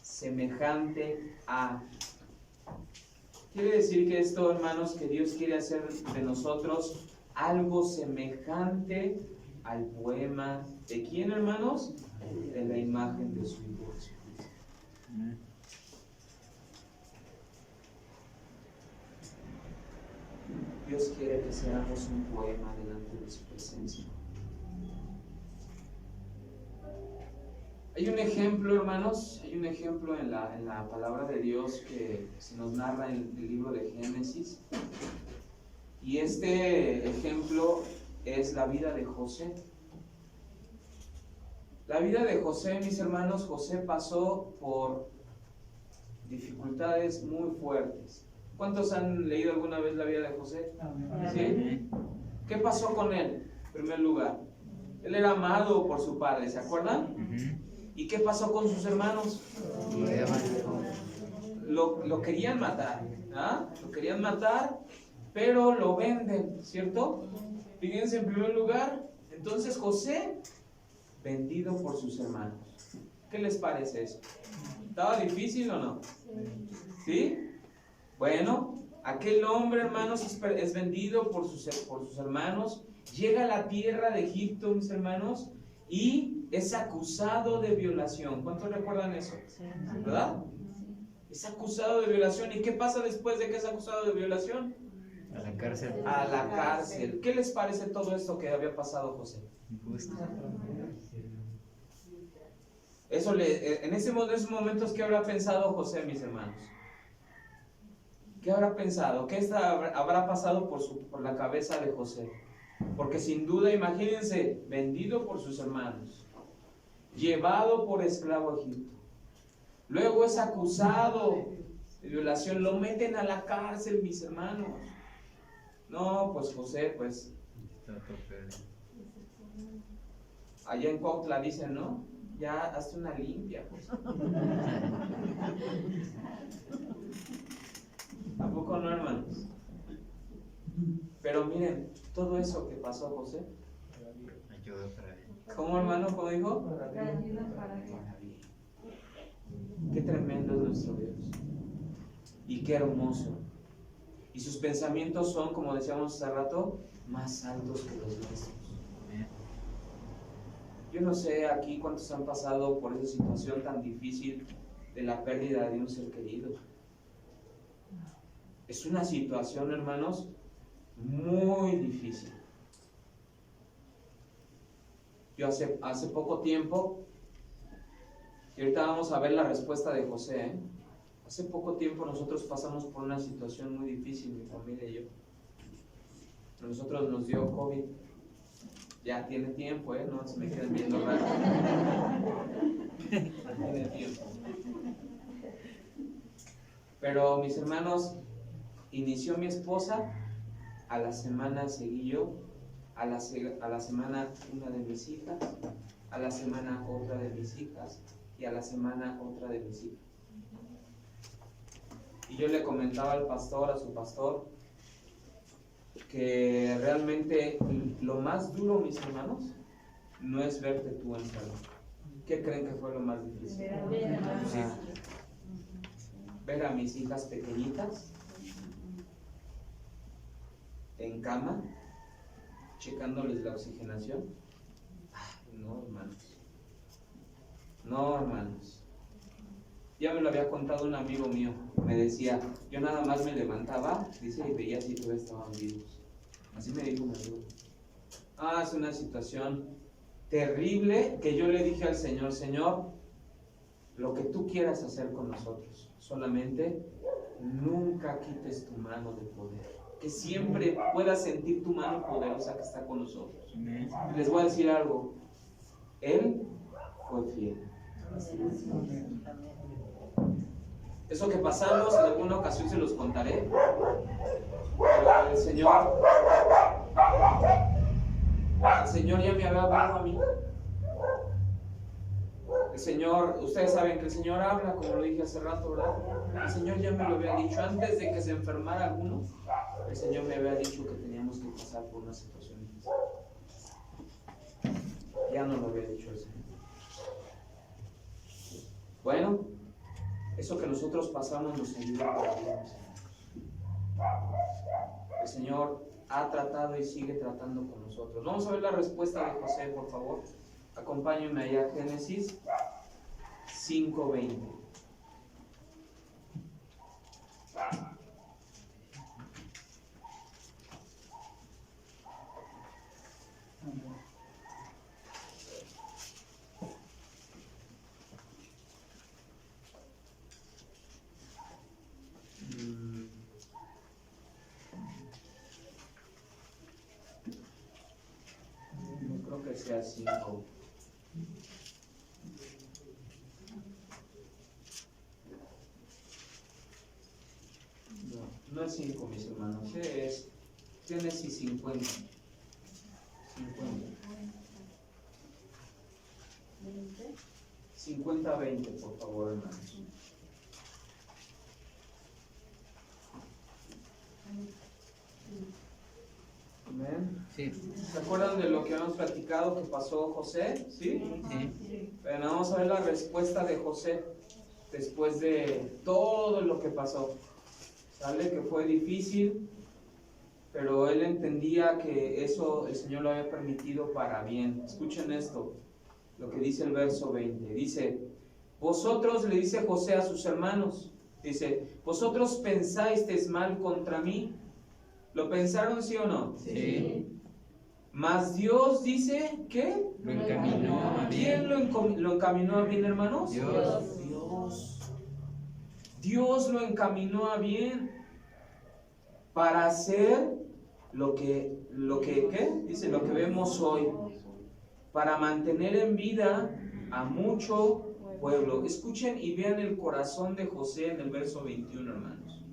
semejante a. Quiere decir que esto, hermanos, que Dios quiere hacer de nosotros algo semejante al poema. ¿De quién, hermanos? De la imagen de su Hijo Jesucristo. Dios quiere que seamos un poema delante de su presencia. Hay un ejemplo, hermanos, hay un ejemplo en la palabra de Dios que se nos narra en el libro de Génesis. Y este ejemplo es la vida de José. La vida de José, mis hermanos, José pasó por dificultades muy fuertes. ¿Cuántos han leído alguna vez la vida de José? ¿Sí? ¿Qué pasó con él? En primer lugar, él era amado por su padre, ¿se acuerdan? ¿Y qué pasó con sus hermanos? Lo querían matar, ¿ah? Lo querían matar, pero lo venden, ¿cierto? Fíjense, en primer lugar, entonces José, vendido por sus hermanos. ¿Qué les parece eso? ¿Estaba difícil o no? ¿Sí? Bueno, aquel hombre, hermanos, es vendido por sus hermanos, llega a la tierra de Egipto, mis hermanos, y es acusado de violación. ¿Cuántos recuerdan eso? ¿Verdad? Es acusado de violación. ¿Y qué pasa después de que es acusado de violación? A la cárcel. A la cárcel. ¿Qué les parece todo esto que había pasado, José? Injusto. En esos momentos, ¿qué habrá pensado José, mis hermanos? ¿Qué habrá pensado? ¿Qué habrá pasado por la cabeza de José? Porque sin duda, imagínense, vendido por sus hermanos, llevado por esclavo a Egipto, luego es acusado de violación, lo meten a la cárcel, mis hermanos. No, pues José, pues allá en Cuautla dicen, ¿no? Ya hazte una limpia, pues. ¿Tampoco no, hermanos? Pero miren, todo eso que pasó, José. Ayuda para bien. ¿Cómo, hermano? ¿Cómo dijo? Ayuda para bien. Para bien. Qué tremendo es nuestro Dios. Y qué hermoso. Y sus pensamientos son, como decíamos hace rato, más altos que los nuestros. Yo no sé aquí cuántos han pasado por esa situación tan difícil de la pérdida de un ser querido. Es una situación, hermanos, muy difícil. Yo hace poco tiempo, y ahorita vamos a ver la respuesta de José, ¿eh? Hace poco tiempo nosotros pasamos por una situación muy difícil, mi familia y yo. A nosotros nos dio COVID. Ya tiene tiempo, no se me queden viendo raro. Tiene tiempo. Pero mis hermanos, inició mi esposa, a la semana seguí yo, a la semana una de mis hijas, a la semana otra de mis hijas y a la semana otra de mis hijas. Y yo le comentaba al pastor, a su pastor, que realmente lo más duro, mis hermanos, no es verte tú enfermo. ¿Qué creen que fue lo más difícil? Sí. Ver a mis hijas pequeñitas en cama, checándoles la oxigenación. No, hermanos. No, hermanos. Ya me lo había contado un amigo mío. Me decía, yo nada más me levantaba, dice, y veía si todavía estaban vivos. Así me dijo un amigo. Es una situación terrible que yo le dije al Señor, Señor, lo que tú quieras hacer con nosotros, solamente nunca quites tu mano de poder. Que siempre puedas sentir tu mano poderosa que está con nosotros. Y les voy a decir algo. Él fue fiel. Eso que pasamos, en alguna ocasión se los contaré. Pero el Señor ya me había hablado a mí. El Señor, ustedes saben que el Señor habla, como lo dije hace rato, ¿verdad? El Señor ya me lo había dicho antes de que se enfermara alguno. El Señor me había dicho que teníamos que pasar por una situación difícil. Ya no lo había dicho el Señor. Bueno, eso que nosotros pasamos nos ayuda para bien, el Señor ha tratado y sigue tratando con nosotros. Vamos a ver la respuesta de José, por favor. Acompáñenme allá a Génesis 5:20. No creo que sea 5. No es 5, mis hermanos, es Génesis 50. 50-20, por favor, hermanos. Amén. Sí. ¿Se acuerdan de lo que habíamos platicado que pasó José? ¿Sí? Sí. Bueno, vamos a ver la respuesta de José después de todo lo que pasó. ¿Sale? Que fue difícil, pero él entendía que eso el Señor lo había permitido para bien. Escuchen esto, lo que dice el verso 20. Dice, vosotros, le dice José a sus hermanos, dice, vosotros pensáis mal contra mí. ¿Lo pensaron, sí o no? Sí. Mas Dios dice, ¿qué? Lo encaminó a ¿Quién bien. lo encaminó a bien, hermanos? Dios. Dios lo encaminó a bien para hacer lo que ¿qué? Dice, lo que vemos hoy, para mantener en vida a mucho pueblo. Escuchen y vean el corazón de José en el verso 21, hermanos.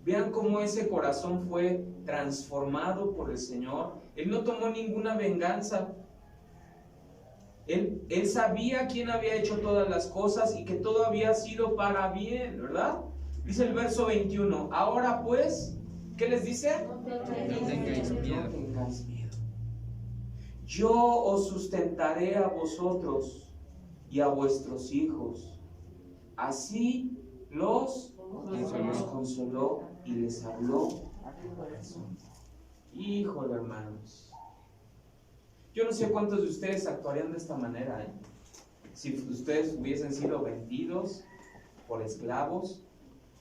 Vean cómo ese corazón fue transformado por el Señor. Él no tomó ninguna venganza. Él sabía quién había hecho todas las cosas y que todo había sido para bien, ¿verdad? Dice el verso 21, ahora pues, ¿qué les dice? No tengáis miedo. No tengáis miedo. Yo os sustentaré a vosotros y a vuestros hijos. Así los consoló y les habló al corazón. Híjole, hermanos. Yo no sé cuántos de ustedes actuarían de esta manera, ¿eh? Si ustedes hubiesen sido vendidos por esclavos,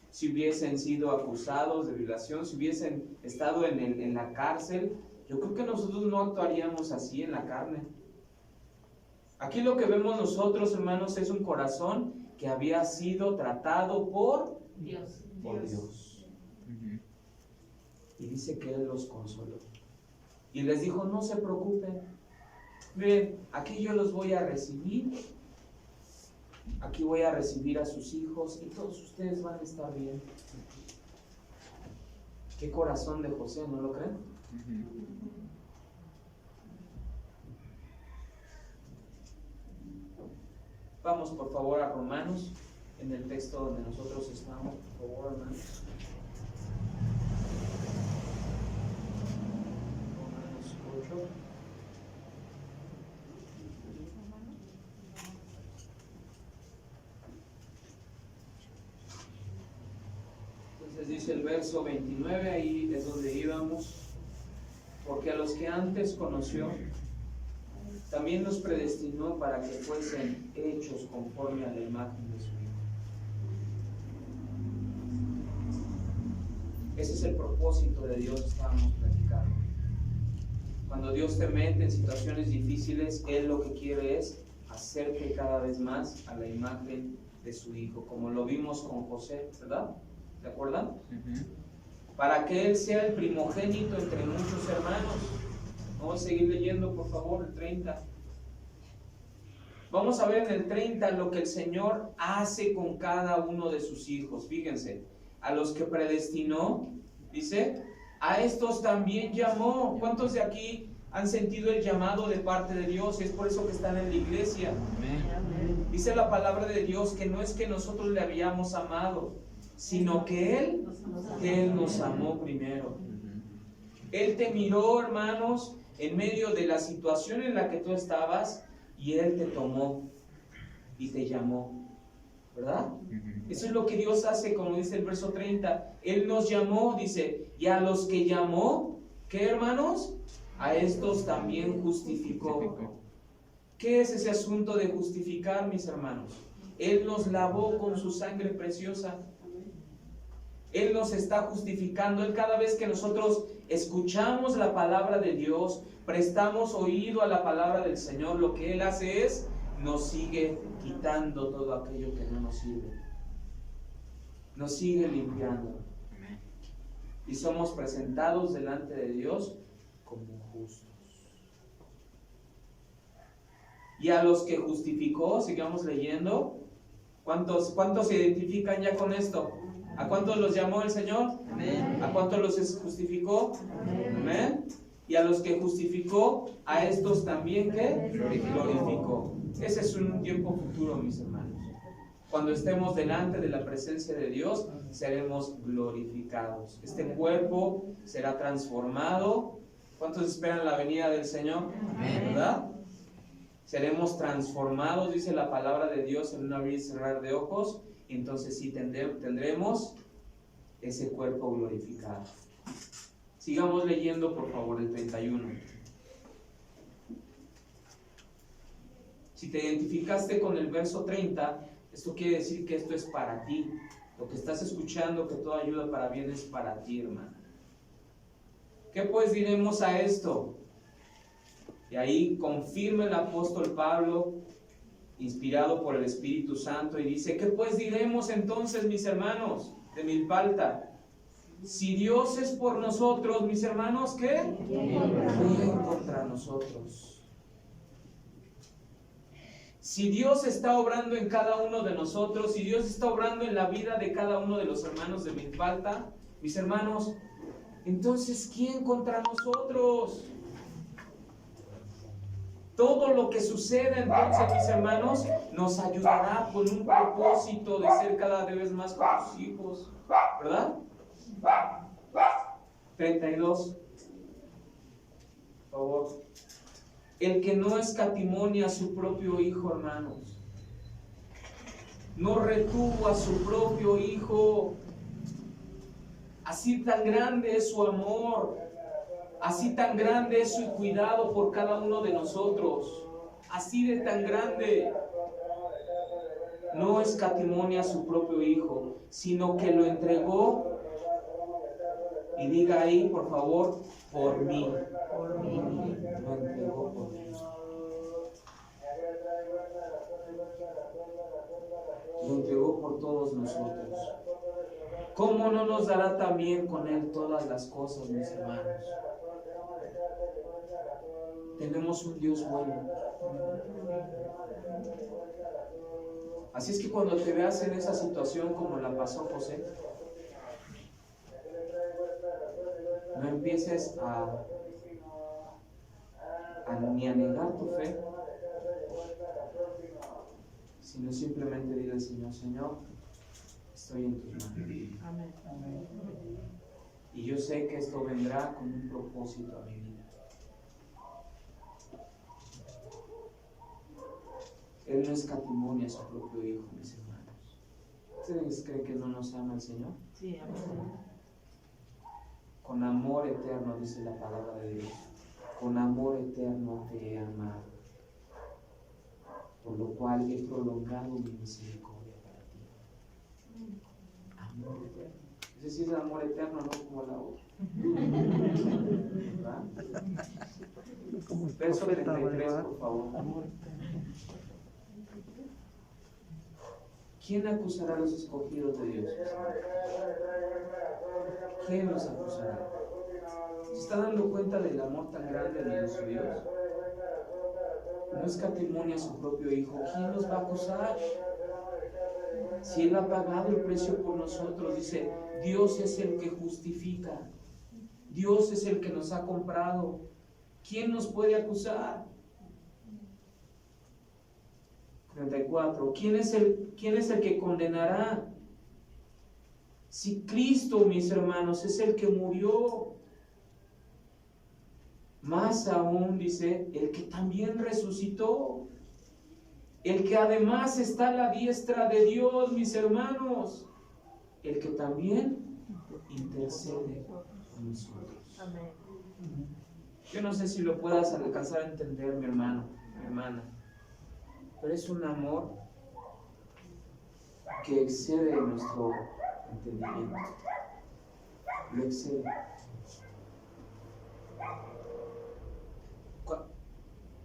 si hubiesen sido acusados de violación, si hubiesen estado en la cárcel, yo creo que nosotros no actuaríamos así en la carne. Aquí lo que vemos nosotros, hermanos, es un corazón que había sido tratado por Dios. Y dice que Él los consoló. Y les dijo, no se preocupen. Ven, aquí yo los voy a recibir. Aquí voy a recibir a sus hijos y todos ustedes van a estar bien. Qué corazón de José, ¿no lo creen? Vamos por favor a Romanos, en el texto donde nosotros estamos, por favor, hermanos. Romanos 8. Entonces dice el verso 29, ahí es donde íbamos. Porque a los que antes conoció, también los predestinó para que fuesen hechos conforme a la imagen de su Hijo. Ese es el propósito de Dios, estábamos platicando. Cuando Dios te mete en situaciones difíciles, Él lo que quiere es hacerte cada vez más a la imagen de su Hijo, como lo vimos con José, ¿verdad? ¿De acuerdo? Para que Él sea el primogénito entre muchos hermanos. Vamos a seguir leyendo, por favor, el 30. Vamos a ver en el 30 lo que el Señor hace con cada uno de sus hijos. Fíjense, a los que predestinó, dice, a estos también llamó. ¿Cuántos de aquí han sentido el llamado de parte de Dios? Es por eso que están en la iglesia. Amén. Dice la palabra de Dios que no es que nosotros le habíamos amado, sino que Él nos amó primero. Él te miró, hermanos, en medio de la situación en la que tú estabas, y Él te tomó y te llamó. ¿verdad? Eso es lo que Dios hace, como dice el verso 30. Él nos llamó, dice, y a los que llamó, ¿qué, hermanos? A estos también justificó. ¿Qué es ese asunto de justificar, mis hermanos? Él nos lavó con su sangre preciosa. Él nos está justificando. Él, cada vez que nosotros escuchamos la palabra de Dios, prestamos oído a la palabra del Señor, lo que Él hace es, nos sigue quitando todo aquello que no nos sirve. Nos sigue limpiando. Y somos presentados delante de Dios como justos. Y a los que justificó, sigamos leyendo. ¿Cuántos se identifican ya con esto? ¿A cuántos los llamó el Señor? Amén. ¿A cuántos los justificó? Amén. Y a los que justificó, a estos también, ¿qué? Glorificó. Ese es un tiempo futuro, mis hermanos. Cuando estemos delante de la presencia de Dios, seremos glorificados. Este cuerpo será transformado. ¿Cuántos esperan la venida del Señor? ¿Verdad? Seremos transformados, dice la palabra de Dios, en un abrir y cerrar de ojos. Y entonces sí tendremos ese cuerpo glorificado. Sigamos leyendo, por favor, el 31. Si te identificaste con el verso 30, esto quiere decir que esto es para ti. Lo que estás escuchando, que toda ayuda para bien es para ti, hermano. ¿Qué pues diremos a esto? Y ahí confirma el apóstol Pablo, inspirado por el Espíritu Santo, y dice, ¿qué pues diremos entonces, mis hermanos de Milpalta? Si Dios es por nosotros, mis hermanos, ¿qué? ¿Quién contra nosotros? Si Dios está obrando en cada uno de nosotros, si Dios está obrando en la vida de cada uno de los hermanos de Milpalta, mis hermanos, entonces, ¿quién contra nosotros? Todo lo que suceda entonces, mis hermanos, nos ayudará con un propósito de ser cada vez más como sus hijos, ¿verdad? 32, por favor. El que no escatimonia a su propio hijo, hermanos, no retuvo a su propio hijo. Así tan grande es su amor, así tan grande es su cuidado por cada uno de nosotros, así de tan grande. No escatimonia a su propio hijo, sino que lo entregó, y diga ahí, por favor, por mí. Por mí. Lo entregó por mí. Lo entregó por todos nosotros. ¿Cómo no nos dará también con Él todas las cosas, mis hermanos? Tenemos un Dios bueno. Así es que cuando te veas en esa situación como la pasó José, no empieces ni a negar tu fe, sino simplemente dile al Señor, Señor, estoy en tus manos. Amén. Y yo sé que esto vendrá con un propósito a mi vida. Él no escatimonia a su propio hijo, mis hermanos. ¿Ustedes creen que no nos ama el Señor? Sí, amén. Con amor eterno, dice la palabra de Dios. Con amor eterno te he amado, por lo cual he prolongado mi misericordia para ti. Amor eterno. Ese sí es el amor eterno, no como la otra. ¿Verdad? Verso 33, por favor. ¿Quién acusará a los escogidos de Dios? ¿Quién los acusará? ¿Se está dando cuenta del amor tan grande de nuestro Dios? No escatimonia a su propio hijo. ¿Quién los va a acusar? Si Él ha pagado el precio por nosotros, dice, Dios es el que justifica. Dios es el que nos ha comprado. ¿Quién nos puede acusar? 34. ¿Quién es el que condenará? Si Cristo, mis hermanos, es el que murió, más aún, dice, el que también resucitó, el que además está a la diestra de Dios, mis hermanos, el que también intercede por nosotros. Amén. Yo no sé si lo puedas alcanzar a entender, mi hermano, mi hermana, pero es un amor que excede nuestro entendimiento. Lo excede.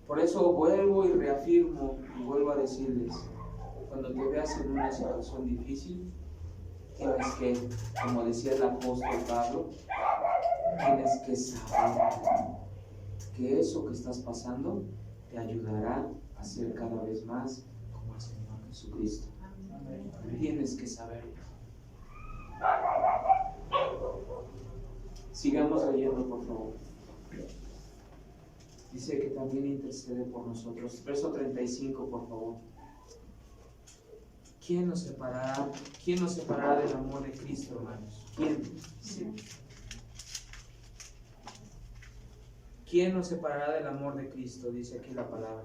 Por eso vuelvo y reafirmo y vuelvo a decirles, cuando te veas en una situación difícil, tienes que, como decía el apóstol Pablo, tienes que saber que eso que estás pasando te ayudará a ser cada vez más como el Señor Jesucristo. Tienes que saberlo. Sigamos leyendo, por favor. Dice que también intercede por nosotros. Verso 35, por favor. ¿Quién nos separará? ¿Quién nos separará del amor de Cristo, hermanos? ¿Quién? Sí. ¿Quién nos separará del amor de Cristo? Dice aquí la palabra.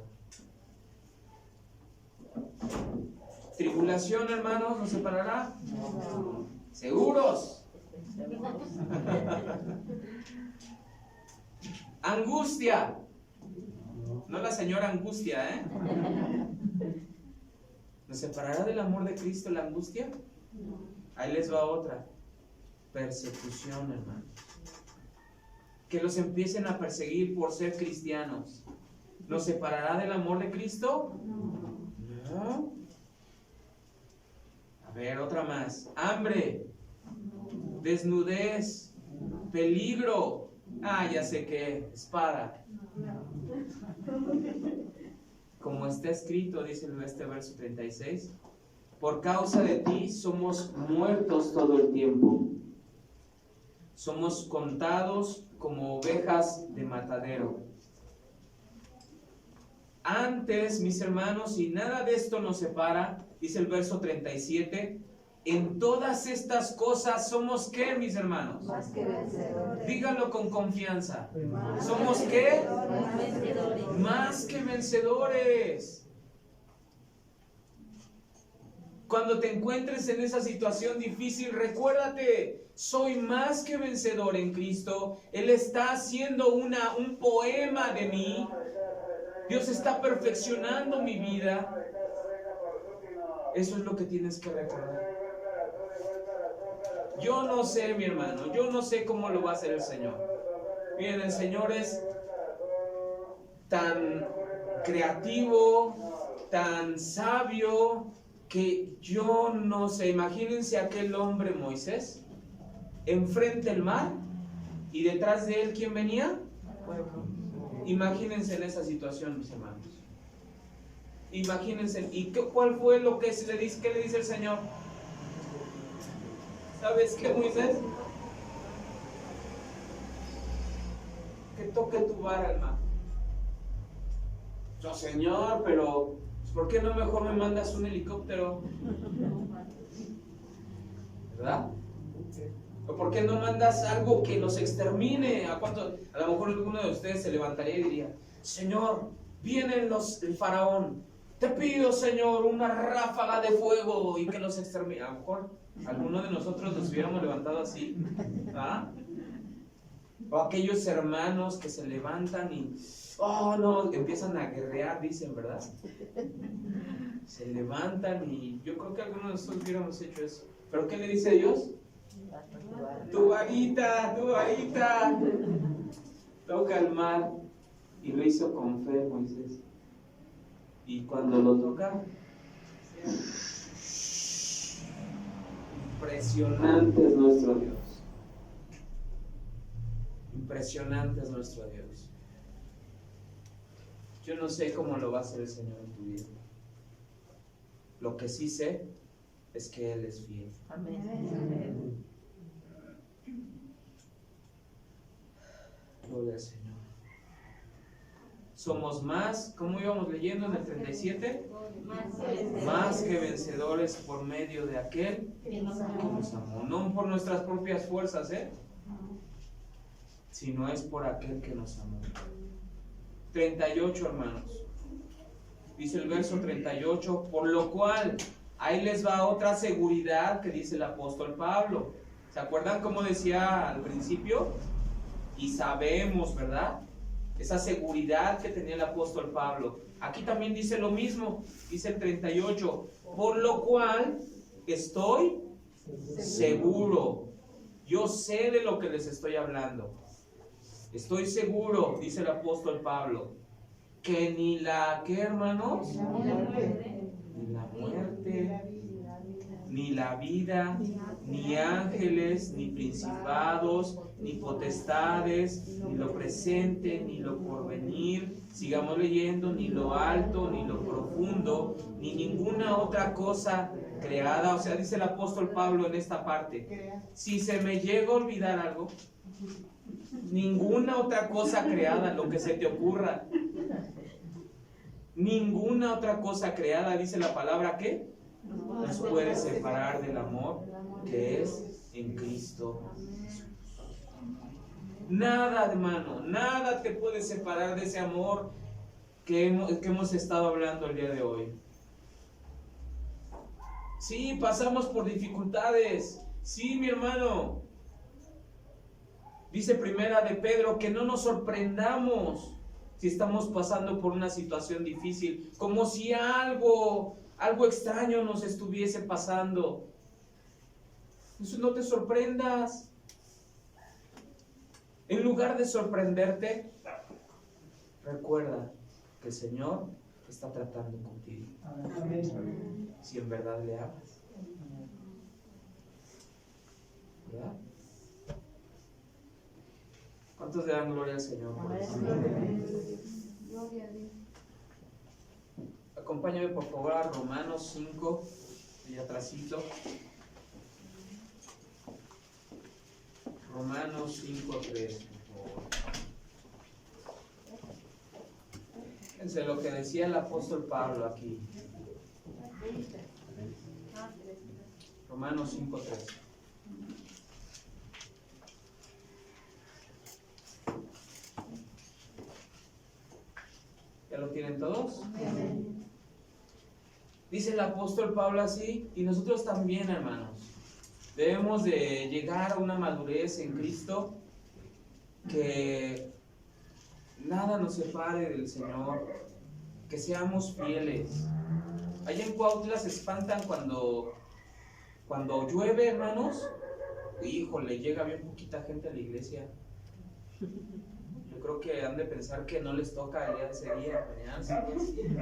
¿Tribulación, hermanos, nos separará? No. ¿Seguros? Angustia. No la señora angustia, ¿eh? ¿Nos separará del amor de Cristo la angustia? Ahí les va otra. Persecución, hermanos. Que los empiecen a perseguir por ser cristianos. ¿Nos separará del amor de Cristo? No. A ver, otra más. Hambre, desnudez, peligro. Ah, ya sé qué, espada. Como está escrito, dice este verso 36, por causa de ti somos muertos todo el tiempo. Somos contados como ovejas de matadero. Antes, mis hermanos, y nada de esto nos separa, dice el verso 37, en todas estas cosas somos ¿qué, mis hermanos? Más que vencedores. Díganlo con confianza. ¿Somos qué? Vencedores. Más que vencedores. Cuando te encuentres en esa situación difícil, recuérdate, soy más que vencedor en Cristo. Él está haciendo un poema de mí. Dios está perfeccionando mi vida. Eso es lo que tienes que recordar. Yo no sé, mi hermano, yo no sé cómo lo va a hacer el Señor. Miren, el Señor es tan creativo, tan sabio, que yo no sé. Imagínense aquel hombre Moisés, enfrente el mar, y detrás de él, ¿quién venía? Pueblo. Imagínense en esa situación, mis hermanos. Imagínense. ¿Y cuál fue lo que le dice? ¿Qué le dice el Señor? ¿Sabes qué, Moisés? Que toque tu vara al mar. Yo, Señor, pero ¿por qué no mejor me mandas un helicóptero? ¿Verdad? ¿O por qué no mandas algo que los extermine? A lo mejor alguno de ustedes se levantaría y diría, Señor, vienen el faraón. Te pido, Señor, una ráfaga de fuego y que los extermine. A lo mejor alguno de nosotros nos hubiéramos levantado así. ¿Ah? O aquellos hermanos que se levantan y, oh no, empiezan a guerrear, dicen, ¿verdad? Se levantan y yo creo que algunos de nosotros hubiéramos hecho eso. ¿Pero qué le dice Dios? Tu varita, tu varita. Toca el mar. Y lo hizo con fe, Moisés. Y cuando lo toca, impresionante es nuestro Dios. Impresionante es nuestro Dios. Yo no sé cómo lo va a hacer el Señor en tu vida. Lo que sí sé es que Él es fiel. Amén. Gloria al Señor. Somos más, ¿cómo íbamos leyendo en el 37? Más que vencedores por medio de aquel que nos amó. No por nuestras propias fuerzas, sino es por aquel que nos amó. 38, hermanos. Dice el verso 38, por lo cual, ahí les va otra seguridad que dice el apóstol Pablo. ¿Se acuerdan cómo decía al principio? Y sabemos, ¿verdad? Esa seguridad que tenía el apóstol Pablo. Aquí también dice lo mismo, dice el 38, por lo cual estoy seguro. Yo sé de lo que les estoy hablando. Estoy seguro, dice el apóstol Pablo, que ni la, ¿qué hermanos? Ni la muerte, ni la vida, ni ángeles, ni principados, ni potestades, ni lo presente, ni lo porvenir, sigamos leyendo, ni lo alto, ni lo profundo, ni ninguna otra cosa creada. O sea, dice el apóstol Pablo en esta parte, si se me llega a olvidar algo, ninguna otra cosa creada, lo que se te ocurra, ninguna otra cosa creada, dice la palabra, ¿qué? Nos puede separar del amor que es en Cristo Jesús. Nada, hermano, nada te puede separar de ese amor que hemos estado hablando el día de hoy. Sí, pasamos por dificultades. Sí, mi hermano. Dice Primera de Pedro que no nos sorprendamos si estamos pasando por una situación difícil, como si algo extraño nos estuviese pasando. Eso no te sorprendas. En lugar de sorprenderte, recuerda que el Señor está tratando contigo. Si en verdad le amas. ¿Verdad? ¿Cuántos le dan gloria al Señor por eso? Gloria a Dios. Acompáñame por favor a Romanos 5, y atrásito. Romanos 5:3, por favor. Fíjense lo que decía el apóstol Pablo aquí. Romanos 5:3. ¿Ya lo tienen todos? Dice el apóstol Pablo así, y nosotros también, hermanos. Debemos de llegar a una madurez en Cristo, que nada nos separe del Señor, que seamos fieles. Allá en Cuautla se espantan cuando llueve, hermanos. Híjole, llega bien poquita gente a la iglesia. Yo creo que han de pensar que no les toca el día de ese día, mañana,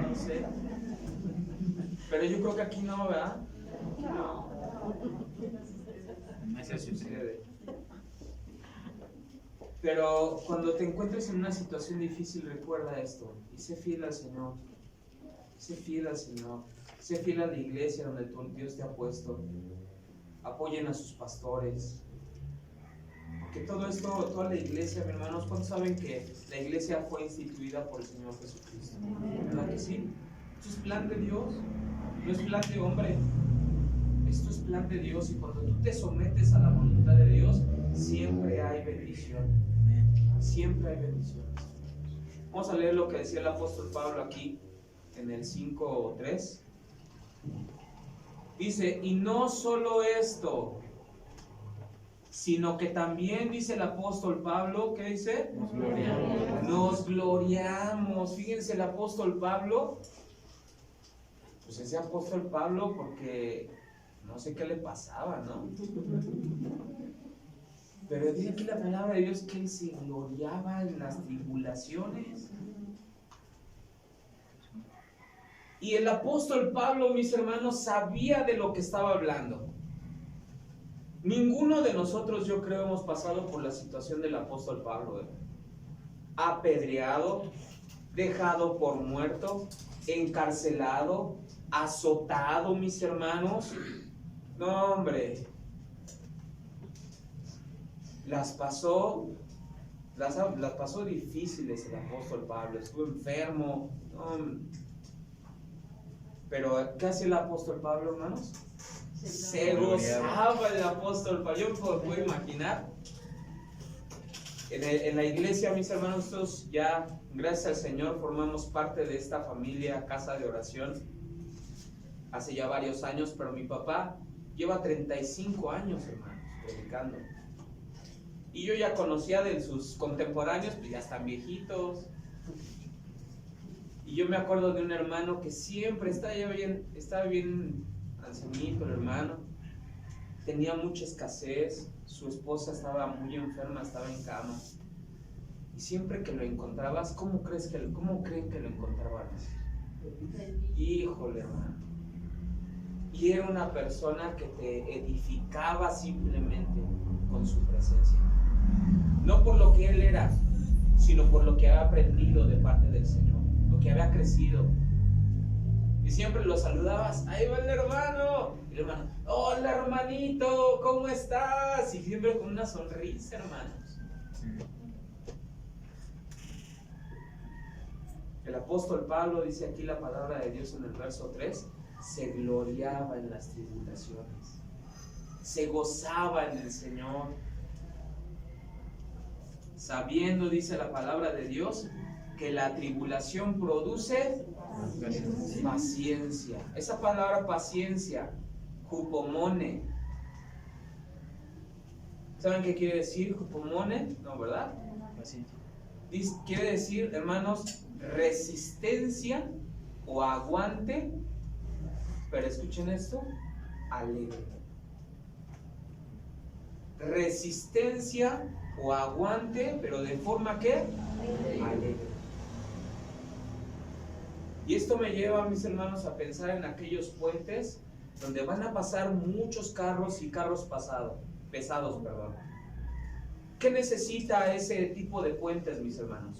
no sé. Pero yo creo que aquí no, ¿verdad? No. Eso sucede. Pero cuando te encuentres en una situación difícil, recuerda esto y sé fiel al Señor. Sé fiel al Señor. Sé fiel a la iglesia donde Dios te ha puesto. Apoyen a sus pastores. Porque todo esto, toda la iglesia, mis hermanos, ¿cuántos saben que la iglesia fue instituida por el Señor Jesucristo? ¿Verdad que sí? Esto es plan de Dios, no es plan de hombre. Esto es plan de Dios, y cuando tú te sometes a la voluntad de Dios, siempre hay bendición. Siempre hay bendición. Vamos a leer lo que decía el apóstol Pablo aquí en el 5:3. Dice, y no solo esto, sino que también, dice el apóstol Pablo, ¿qué dice? Nos gloriamos. Nos gloriamos. Fíjense, el apóstol Pablo, pues ese apóstol Pablo, porque no sé qué le pasaba, ¿no? Pero dice aquí la palabra de Dios que él se gloriaba en las tribulaciones. Y el apóstol Pablo, mis hermanos, sabía de lo que estaba hablando. Ninguno de nosotros, yo creo, hemos pasado por la situación del apóstol Pablo, apedreado, dejado por muerto, encarcelado, azotado, mis hermanos. No, hombre, las pasó difíciles el apóstol Pablo. Estuvo enfermo, no. Pero ¿qué hacía el apóstol Pablo, hermanos? Se gozaba el apóstol Pablo. Yo puedo imaginar En la iglesia, mis hermanos, nosotros ya, gracias al Señor, formamos parte de esta familia Casa de Oración hace ya varios años, pero mi papá lleva 35 años, hermanos, predicando. Y yo ya conocía de sus contemporáneos, pues ya están viejitos. Y yo me acuerdo de un hermano que siempre estaba bien ancianito, el hermano. Tenía mucha escasez, su esposa estaba muy enferma, estaba en cama. Y siempre que lo encontrabas, ¿cómo creen que lo encontraban? Híjole, hermano. Y era una persona que te edificaba simplemente con su presencia. No por lo que él era, sino por lo que había aprendido de parte del Señor, lo que había crecido. Y siempre lo saludabas, ahí va el hermano. Y el hermano, hola hermanito, ¿cómo estás? Y siempre con una sonrisa, hermanos. El apóstol Pablo dice aquí la palabra de Dios en el verso 3, se gloriaba en las tribulaciones, se gozaba en el Señor, sabiendo, dice la palabra de Dios, que la tribulación produce paciencia. Esa palabra paciencia, hupomone, ¿saben qué quiere decir hupomone? No, ¿verdad? Quiere decir, hermanos, resistencia o aguante, pero escuchen esto, alegre. Resistencia o aguante, pero de forma que alegre. Y esto me lleva, mis hermanos, a pensar en aquellos puentes donde van a pasar muchos carros y carros pesados. ¿Qué necesita ese tipo de puentes, mis hermanos?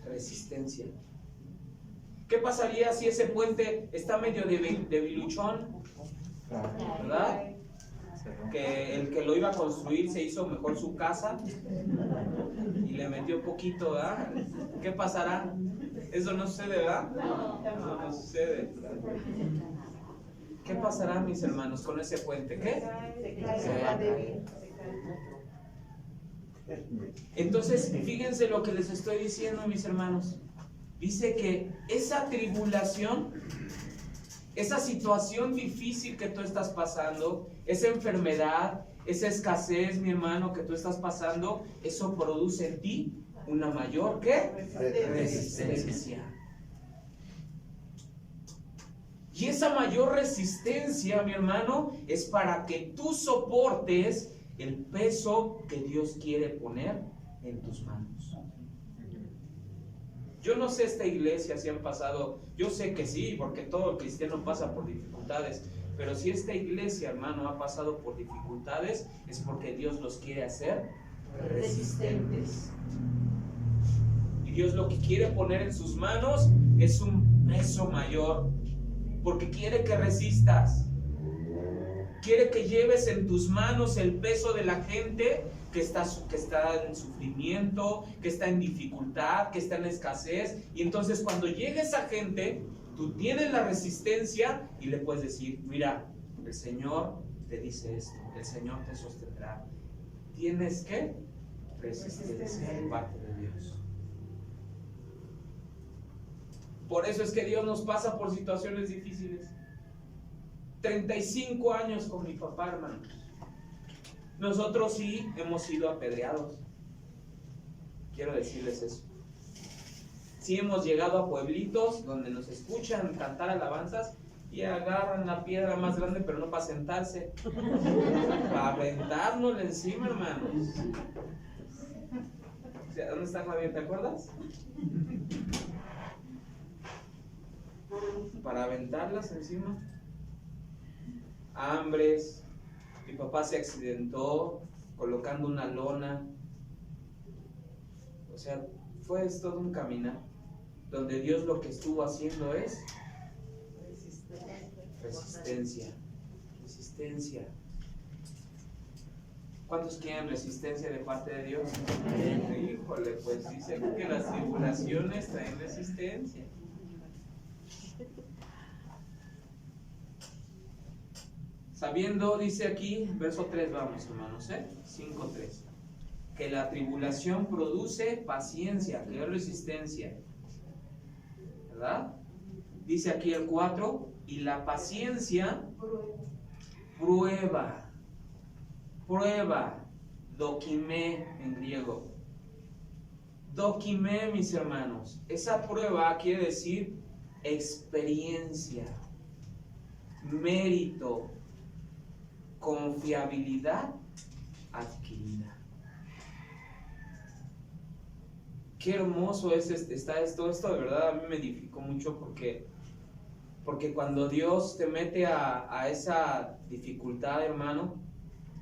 Resistencia. ¿Qué pasaría si ese puente está medio debiluchón? ¿Verdad? Que el que lo iba a construir se hizo mejor su casa y le metió poquito, ¿verdad? ¿Qué pasará? Eso no sucede, ¿verdad? Eso no sucede. ¿Qué pasará, mis hermanos, con ese puente? ¿Qué? Se va a caer. Entonces, fíjense lo que les estoy diciendo, mis hermanos. Dice que esa tribulación, esa situación difícil que tú estás pasando, esa enfermedad, esa escasez, mi hermano, que tú estás pasando, eso produce en ti una mayor, ¿qué? Resistencia. Y esa mayor resistencia, mi hermano, es para que tú soportes el peso que Dios quiere poner en tus manos. Yo no sé esta iglesia si han pasado, yo sé que sí, porque todo cristiano pasa por dificultades, pero si esta iglesia, hermano, ha pasado por dificultades, es porque Dios los quiere hacer resistentes. Y Dios lo que quiere poner en sus manos es un peso mayor, porque quiere que resistas. Quiere que lleves en tus manos el peso de la gente que está en sufrimiento, que está en dificultad, que está en escasez. Y entonces cuando llegue esa gente, tú tienes la resistencia y le puedes decir, mira, el Señor te dice esto, el Señor te sostendrá. Tienes que resistencia de parte de Dios. Por eso es que Dios nos pasa por situaciones difíciles. 35 años con mi papá, hermanos. Nosotros sí hemos sido apedreados. Quiero decirles eso. Sí hemos llegado a pueblitos donde nos escuchan cantar alabanzas y agarran la piedra más grande, pero no para sentarse, para aventárnosla encima, hermanos. ¿Dónde está Javier? ¿Te acuerdas? Para aventarlas encima. Hambres. Mi papá se accidentó colocando una lona. O sea, fue todo un caminar donde Dios lo que estuvo haciendo es resistencia. ¿Cuántos quieren resistencia de parte de Dios? Híjole, pues dice que las tribulaciones traen resistencia. Sabiendo, dice aquí, verso 3, vamos hermanos, 5:3, que la tribulación produce paciencia, que es resistencia, ¿verdad? Dice aquí el 4, y la paciencia prueba, dokime en griego. Dokime, mis hermanos, esa prueba quiere decir experiencia, mérito, confiabilidad adquirida. Qué hermoso está esto de verdad a mí me edificó mucho porque cuando Dios te mete a esa dificultad, hermano,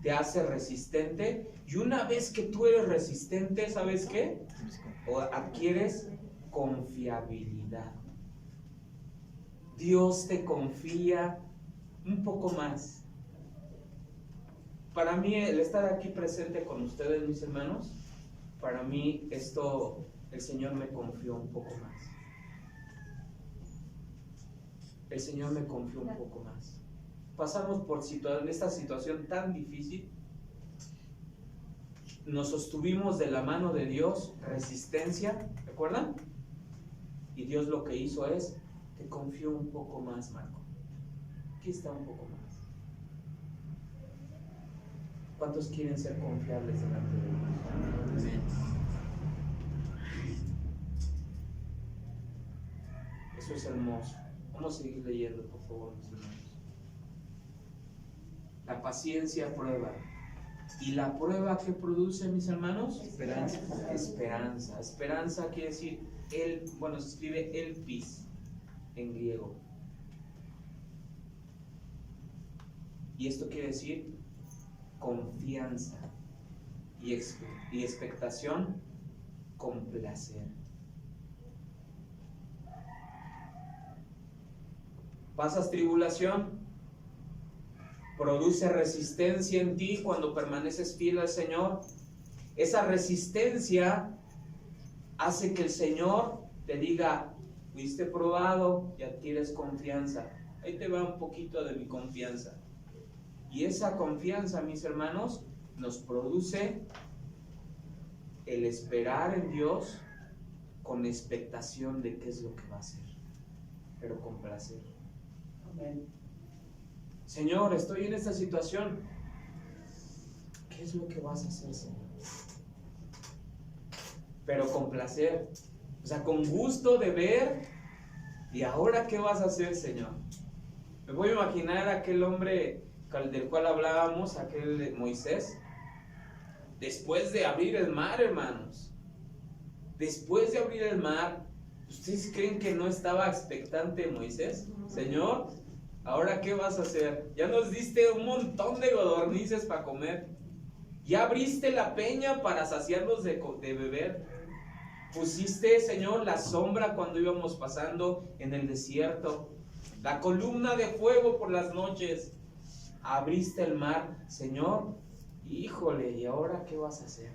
te hace resistente, y una vez que tú eres resistente, ¿sabes qué? O adquieres confiabilidad. Dios te confía un poco más. Para mí el estar aquí presente con ustedes, mis hermanos, para mí esto el Señor me confió un poco más. El Señor me confió un poco más. Pasamos por esta situación tan difícil, nos sostuvimos de la mano de Dios, resistencia, ¿recuerdan? Y Dios lo que hizo es, te confió un poco más, Marco. Aquí está un poco más. ¿Cuántos quieren ser confiables delante de Dios? Eso es hermoso. Vamos a seguir leyendo, por favor, mis hermanos. La paciencia prueba. ¿Y la prueba que produce, mis hermanos? Esperanza. Esperanza. Esperanza quiere decir, se escribe elpis en griego. Y esto quiere decir confianza y expectación con placer. Pasas tribulación, produce resistencia en ti cuando permaneces fiel al Señor. Esa resistencia hace que el Señor te diga, fuiste probado y adquieres confianza. Ahí te va un poquito de mi confianza. Y esa confianza, mis hermanos, nos produce el esperar en Dios con expectación de qué es lo que va a hacer, pero con placer. Amén. Señor, estoy en esta situación. ¿Qué es lo que vas a hacer, Señor? Pero con placer, o sea, con gusto de ver. ¿Y ahora qué vas a hacer, Señor? Me voy a imaginar a aquel hombre del cual hablábamos, aquel de Moisés, después de abrir el mar, hermanos. Después de abrir el mar, ¿ustedes creen que no estaba expectante Moisés? Señor, ¿ahora qué vas a hacer? Ya nos diste un montón de codornices para comer. Ya abriste la peña para saciarlos de beber. Pusiste, Señor, la sombra cuando íbamos pasando en el desierto. La columna de fuego por las noches. Abriste el mar. Señor, híjole, ¿y ahora qué vas a hacer?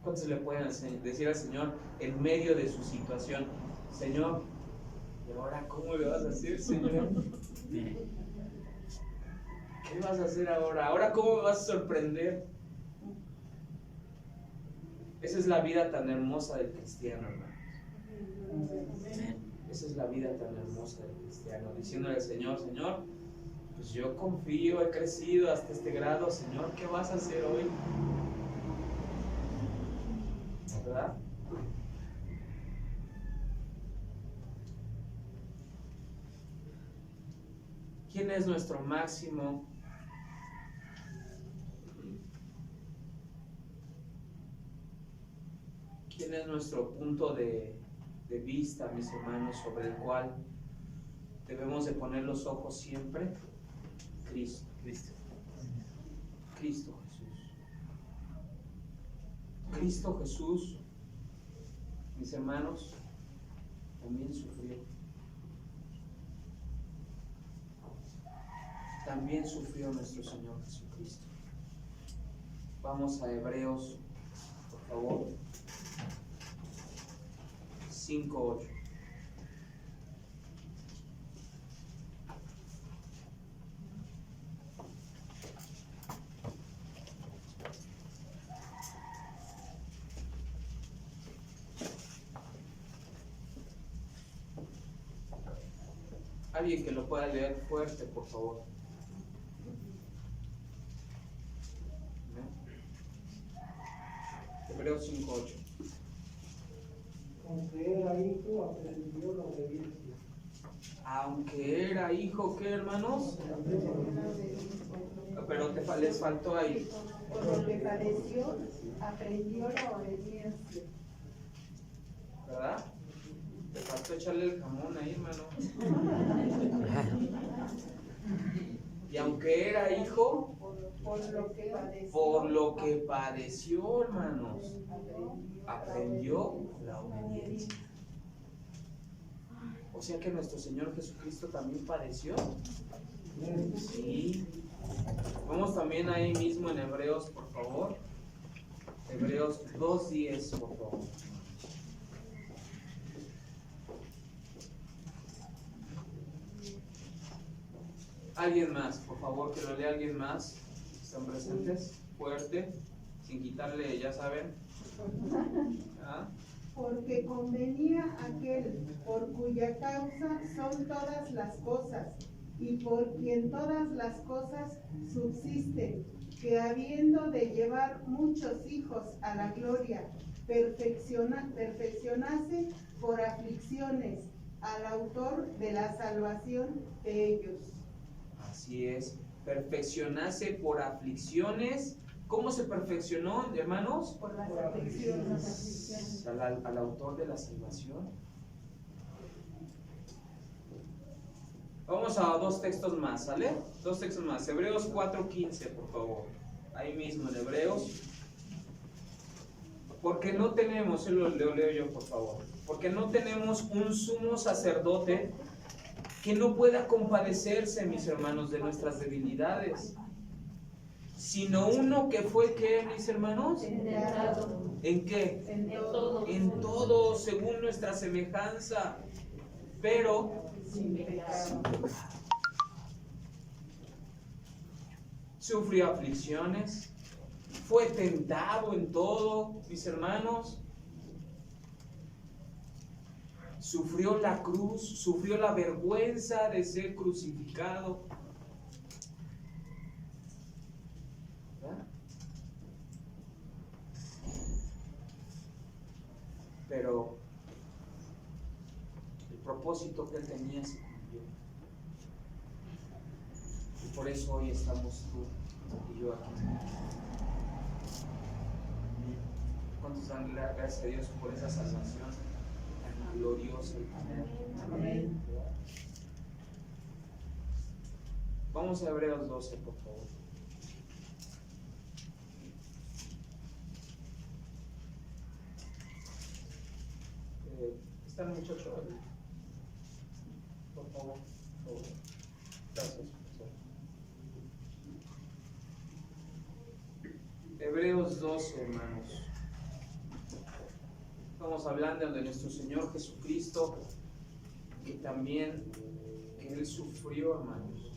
¿Cuántos le pueden decir al Señor en medio de su situación? Señor, ¿y ahora cómo le vas a hacer, Señor? ¿Qué vas a hacer ahora? ¿Ahora cómo me vas a sorprender? Esa es la vida tan hermosa del cristiano, hermano. Esa es la vida tan hermosa del cristiano. Diciéndole al Señor, Señor, pues yo confío, he crecido hasta este grado. Señor, ¿qué vas a hacer hoy? ¿Verdad? ¿Quién es nuestro máximo? ¿Quién es nuestro punto de vista, mis hermanos, sobre el cual debemos de poner los ojos siempre? Cristo. Cristo Jesús. Cristo Jesús, mis hermanos, también sufrió. También sufrió nuestro Señor Jesucristo. Vamos a Hebreos, por favor. 5:8. Alguien que lo pueda leer fuerte, por favor. Hebreos 5:8. Aunque era hijo, aprendió la obediencia. Aunque era hijo, ¿qué, hermanos? Pero les faltó ahí. Por lo que pareció, aprendió la obediencia. ¿Verdad? Te faltó echarle el jamón ahí, hermano. Y aunque era hijo, por lo que padeció, hermanos, aprendió la obediencia. O sea que nuestro Señor Jesucristo también padeció. Sí. Vamos también ahí mismo en Hebreos, por favor. Hebreos 2:10, por favor. Alguien más, por favor, que lo lea alguien más. ¿Están presentes? Fuerte, sin quitarle, ya saben. ¿Ah? Porque convenía aquel por cuya causa son todas las cosas, y por quien todas las cosas subsisten, que habiendo de llevar muchos hijos a la gloria, perfeccionase por aflicciones al autor de la salvación de ellos. Así es, perfeccionase por aflicciones. ¿Cómo se perfeccionó, hermanos? Por las aflicciones. Al autor de la salvación. Vamos a dos textos más, ¿sale? Dos textos más. Hebreos 4:15, por favor. Ahí mismo en Hebreos. Porque no tenemos, lo leo yo, por favor. Porque no tenemos un sumo sacerdote que no pueda compadecerse, mis hermanos, de nuestras debilidades, sino uno que fue, ¿qué, mis hermanos? Tentado. ¿En qué? En todo. En todo, según nuestra semejanza, pero Sin pecado. sufrió aflicciones, fue tentado en todo, mis hermanos. Sufrió la cruz, sufrió la vergüenza de ser crucificado. ¿Verdad? Pero el propósito que él tenía se cumplió. Y por eso hoy estamos tú y yo aquí. ¿Cuántos dan gracias a Dios por esa salvación tan gloriosa y tan Amén. Vamos a Hebreos 12, por favor. ¿Está el muchacho ahí? Por favor, por favor. Gracias, profesor. Hebreos 12, hermanos. Estamos hablando de nuestro Señor Jesucristo, que también Él sufrió, hermanos.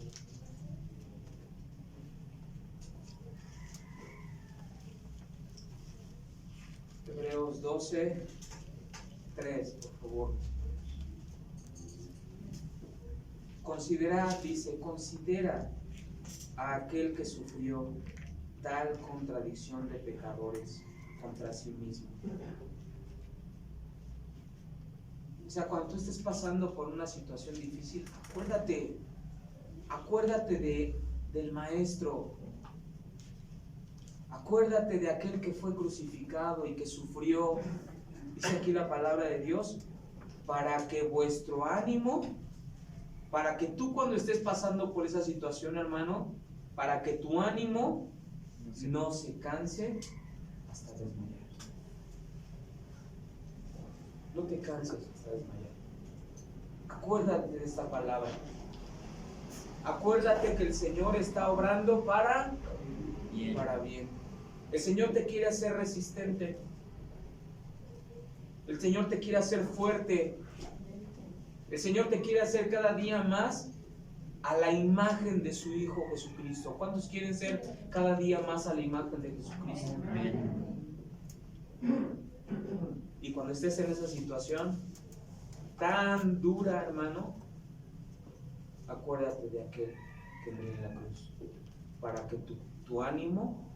Hebreos 12, 3, por favor. Considera a aquel que sufrió tal contradicción de pecadores contra sí mismo. O sea, cuando tú estés pasando por una situación difícil, acuérdate del Maestro. Acuérdate de aquel que fue crucificado y que sufrió, dice aquí la palabra de Dios, para que vuestro ánimo, para que tú cuando estés pasando por esa situación, hermano, para que tu ánimo no se canse hasta desmayar. No te canses hasta desmayar. Acuérdate de esta palabra. Acuérdate que el Señor está obrando para bien. El Señor te quiere hacer resistente. El Señor te quiere hacer fuerte. El Señor te quiere hacer cada día más a la imagen de su Hijo Jesucristo. ¿Cuántos quieren ser cada día más a la imagen de Jesucristo? Y cuando estés en esa situación tan dura, hermano, acuérdate de aquel que murió en la cruz, para que tu ánimo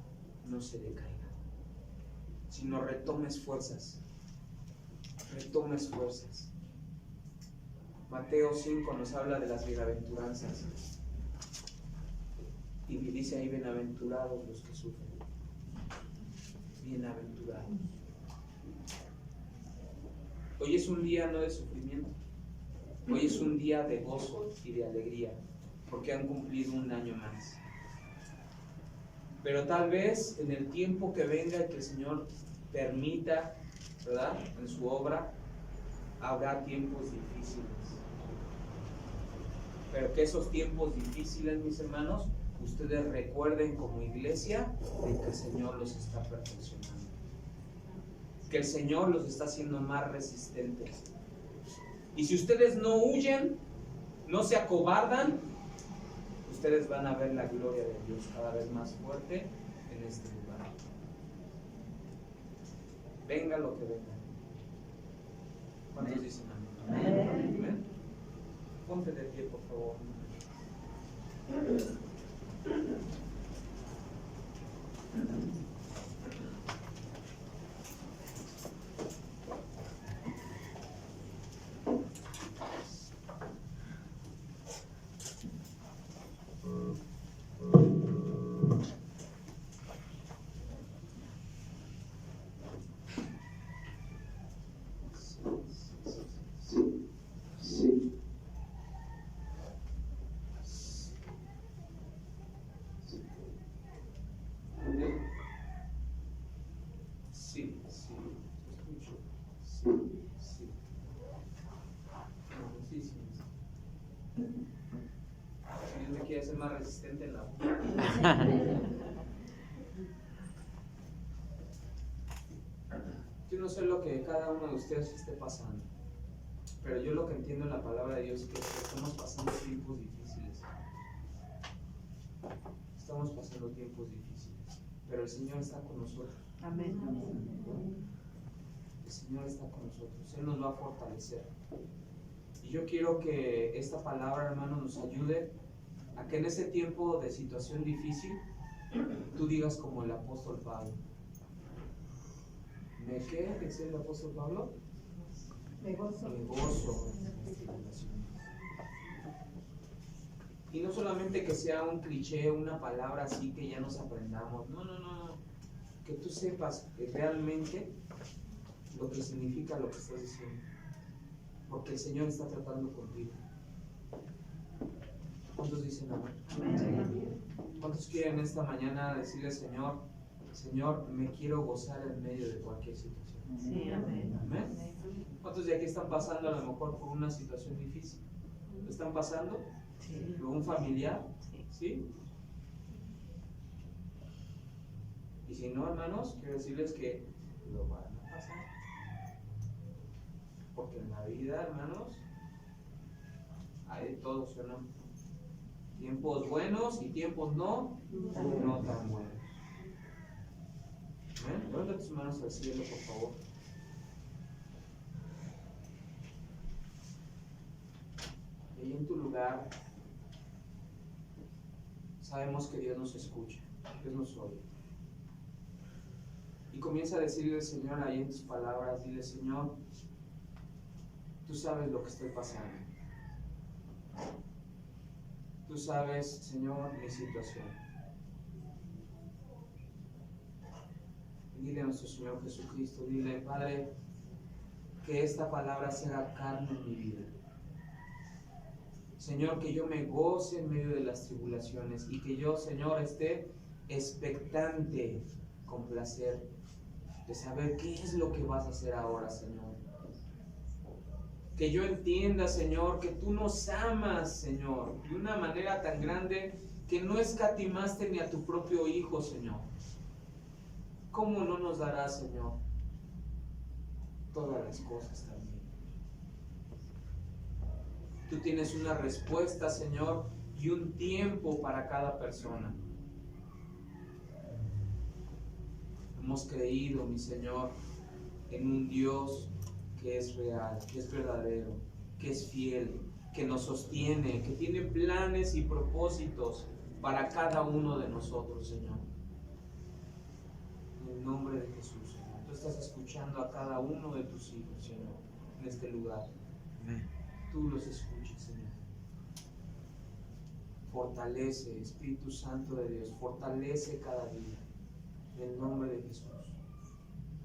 no se decaiga, sino retomes fuerzas. Retomes fuerzas. Mateo 5 nos habla de las bienaventuranzas. Y dice ahí, bienaventurados los que sufren. Bienaventurados. Hoy es un día no de sufrimiento. Hoy es un día de gozo y de alegría, porque han cumplido un año más. Pero tal vez en el tiempo que venga y que el Señor permita, ¿verdad?, en su obra, habrá tiempos difíciles. Pero que esos tiempos difíciles, mis hermanos, ustedes recuerden como iglesia de que el Señor los está perfeccionando, que el Señor los está haciendo más resistentes. Y si ustedes no huyen, no se acobardan, ustedes van a ver la gloria de Dios cada vez más fuerte en este lugar. Venga lo que venga. ¿Cuántos dicen amén? Amén. Ponte de pie, por favor. Más resistente en la Yo no sé lo que cada uno de ustedes esté pasando, pero yo lo que entiendo en la palabra de Dios es que estamos pasando tiempos difíciles. Estamos pasando tiempos difíciles, pero el Señor está con nosotros. Amén. El Señor está con nosotros, Él nos va a fortalecer. Y yo quiero que esta palabra, hermano, nos ayude a que en ese tiempo de situación difícil tú digas como el apóstol Pablo. ¿Me qué? ¿Dice el apóstol Pablo? Me gozo. Me gozo en las tribulaciones. Y no solamente que sea un cliché, una palabra así que ya nos aprendamos. No. Que tú sepas realmente lo que significa lo que estás diciendo. Porque el Señor está tratando contigo. ¿Cuántos dicen amén? ¿Cuántos quieren esta mañana decirle, Señor, me quiero gozar en medio de cualquier situación? Sí, amén. ¿Amén? ¿Cuántos de aquí están pasando a lo mejor por una situación difícil? ¿Lo están pasando? Sí. ¿Por un familiar? ¿Sí? Y si no, hermanos, quiero decirles que lo van a pasar. Porque en la vida, hermanos, hay de todo, ¿sí o no? Tiempos buenos y tiempos no tan buenos. ¿Ven? Levanta tus manos al cielo, por favor. Y ahí en tu lugar, sabemos que Dios nos escucha, Dios nos oye. Y comienza a decirle al Señor ahí en tus palabras, dile, Señor, tú sabes lo que estoy pasando. Tú sabes, Señor, mi situación. Y dile a nuestro Señor Jesucristo, dile, Padre, que esta palabra sea carne en mi vida. Señor, que yo me goce en medio de las tribulaciones y que yo, Señor, esté expectante, con placer, de saber qué es lo que vas a hacer ahora, Señor. Que yo entienda, Señor, que tú nos amas, Señor, de una manera tan grande que no escatimaste ni a tu propio Hijo, Señor. ¿Cómo no nos darás, Señor, todas las cosas también? Tú tienes una respuesta, Señor, y un tiempo para cada persona. Hemos creído, mi Señor, en un Dios que es real, que es verdadero, que es fiel, que nos sostiene, que tiene planes y propósitos para cada uno de nosotros, Señor. En el nombre de Jesús, Señor. Tú estás escuchando a cada uno de tus hijos, Señor, en este lugar. Tú los escuchas, Señor. Fortalece, Espíritu Santo de Dios, fortalece cada día. En el nombre de Jesús.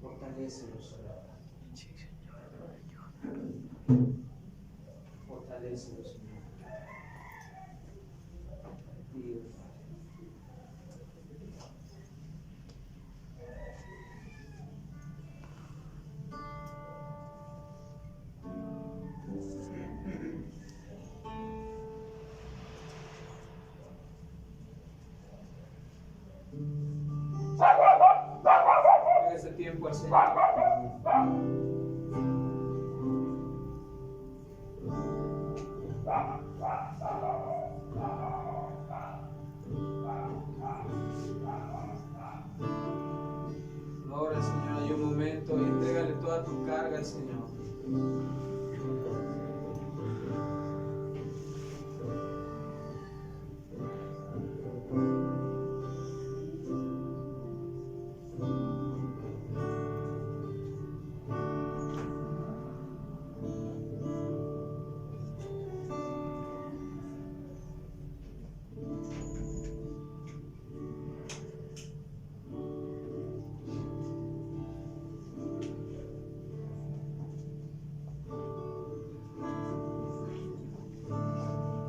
Fortalécelos, Señor. Fortalécelos, Señor. Pido. Ese tiempo al Señor. Ahora, Señor, hay un momento y entrégale toda tu carga al Señor.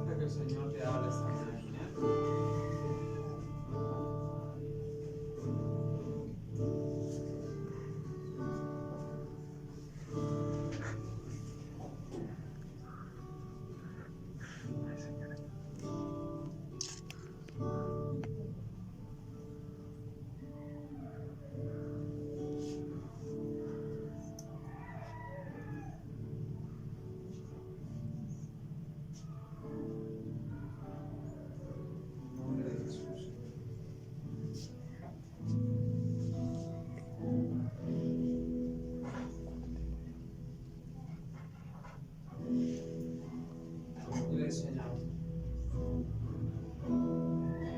Que el Señor te hable esta mañana. En nombre de Jesús. Dile, Señor.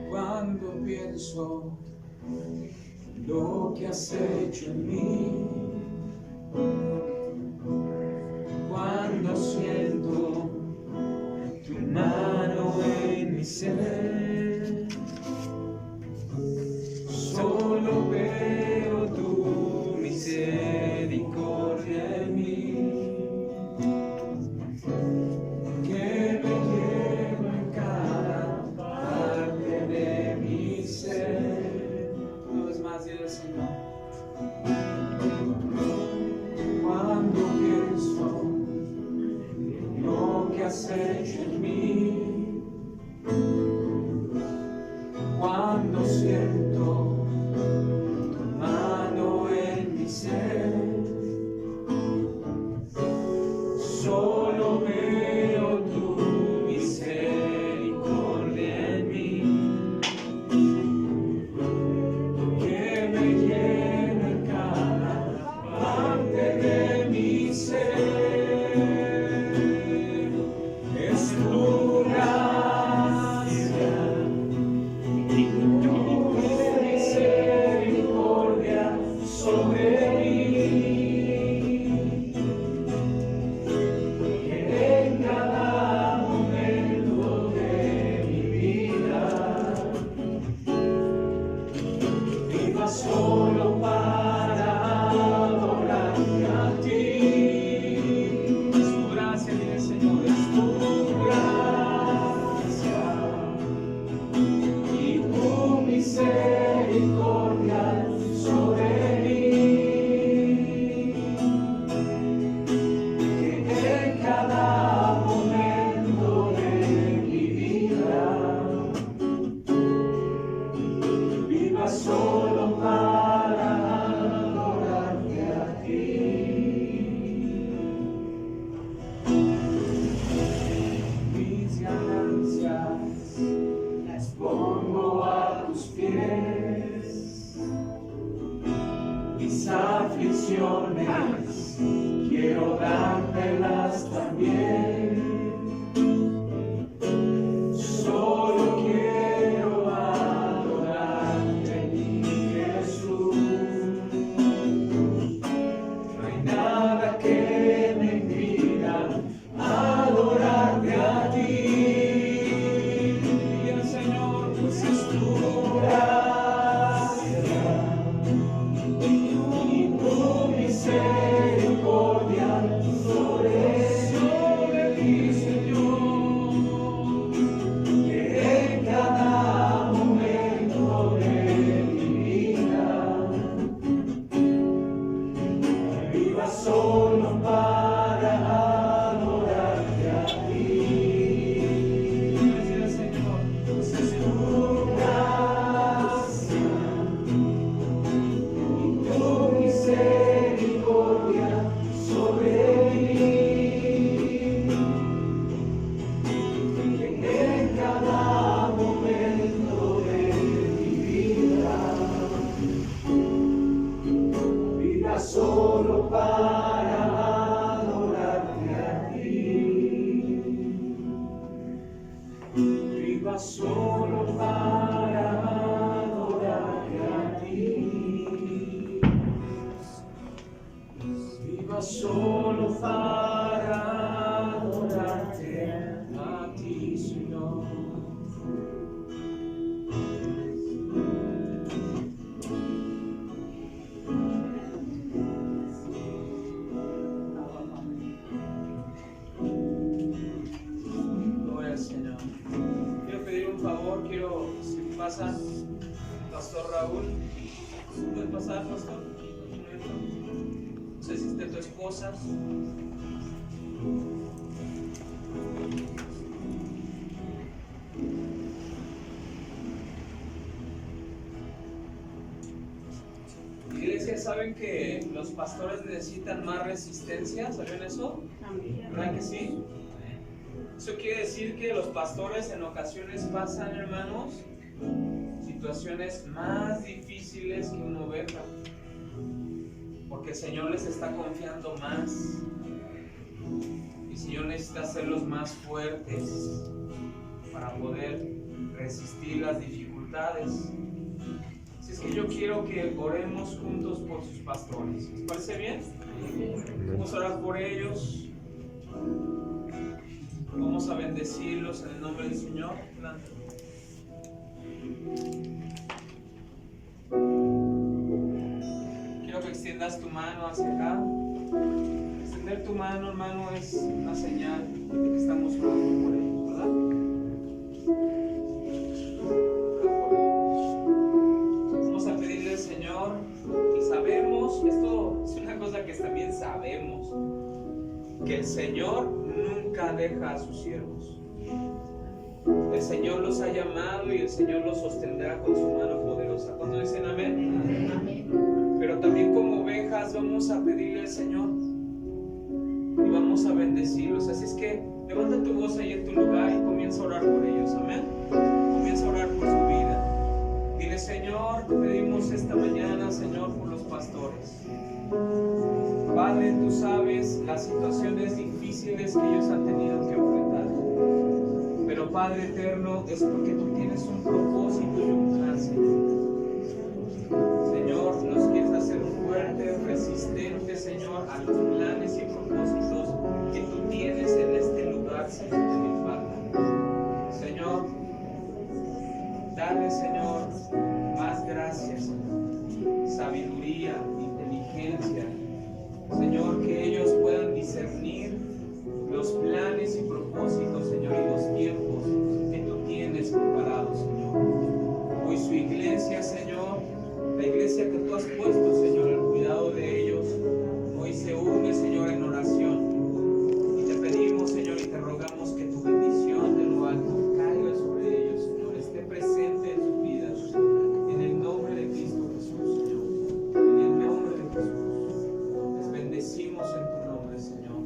Cuando pienso lo que has hecho en mí, cuando siento tu mano en mi ser, solo veo tu misericordia en mí, que me lleva en cada parte de mi ser. Una vez más, dile, Señor. Cuando pienso lo que has hecho en mí, cuando siento tu mano en mi ser, solo veo tu misericordia en mí, que me llena en cada parte de mi ser. Es tu gracia y tu misericordia sobre mí, que en cada momento de mi vida viva solo para adorarte a ti. Es tu gracia, dile, Señor, es tu gracia y tu misericordia sobre mí, que en cada momento de mi vida viva solo para adorarte a ti. Mis ganancias las pongo a tus pies, mis aflicciones quiero dártelas también. para adorarte a ti, Señor. Gloria al Señor. Quiero pedir un favor, si pasa, Pastor Raúl, ¿puede pasar, Pastor? No sé si esté tu esposa. Iglesia, ¿saben que los pastores necesitan más resistencia? ¿Saben eso? ¿Verdad que sí? Eso quiere decir que los pastores en ocasiones pasan, hermanos, situaciones más difíciles que una oveja, porque el Señor les está confiando más y el Señor necesita hacerlos más fuertes para poder resistir las dificultades. Así es que yo quiero que oremos juntos por sus pastores. ¿Les parece bien? Vamos a orar por ellos. Vamos a bendecirlos en el nombre del Señor. Quiero que extiendas tu mano hacia acá. Extender tu mano, hermano, es una señal de que estamos orando por ellos, ¿verdad? Vamos a pedirle al Señor, y sabemos, esto es una cosa que también sabemos, que el Señor nunca deja a sus siervos. El Señor los ha llamado y el Señor los sostendrá con su mano poderosa. ¿Cuándo dicen amén? Amén. Pero también como ovejas vamos a pedirle al Señor y vamos a bendecirlos. Así es que levanta tu voz ahí en tu lugar y comienza a orar por ellos. Amén. Comienza a orar por su vida. Dile: Señor, te pedimos esta mañana, Señor, por los pastores. Padre, tú sabes las situaciones difíciles que ellos han tenido que enfrentar. Pero Padre eterno, es porque tú tienes un propósito y un plan, Señor, nos quieres hacer fuertes, resistentes, Señor, a los planes y propósitos que tú tienes en este lugar, Señor, de mi Padre. Señor, dale, Señor, más gracias, Señor, sabiduría, inteligencia, Señor, que ellos puedan discernir los planes y propósitos, Señor, y los tiempos que tú tienes preparados, Señor. Hoy su iglesia, Señor, la iglesia que tú has puesto, Señor, al cuidado de ellos, hoy se une, Señor, en oración. Y te pedimos, Señor, y te rogamos que tu bendición de lo alto caiga sobre ellos, Señor, esté presente en sus vidas, en el nombre de Cristo Jesús, Señor, en el nombre de Jesús. Les bendecimos en tu nombre, Señor.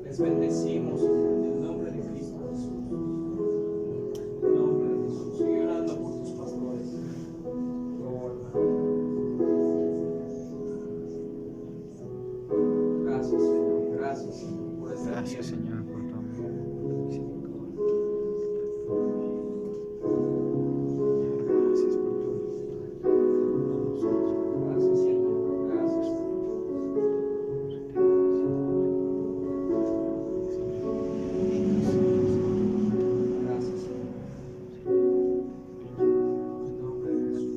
Les bendecimos en el nombre de Cristo Jesús. En el nombre de Jesús. Sigue orando por tus pastores. Gracias, Señor. Gracias, Señor, por esta Gracias, Señor, por tu amor. Gracias por tu Gracias, Señor. Gracias. Gracias, Señor. En nombre de Jesús.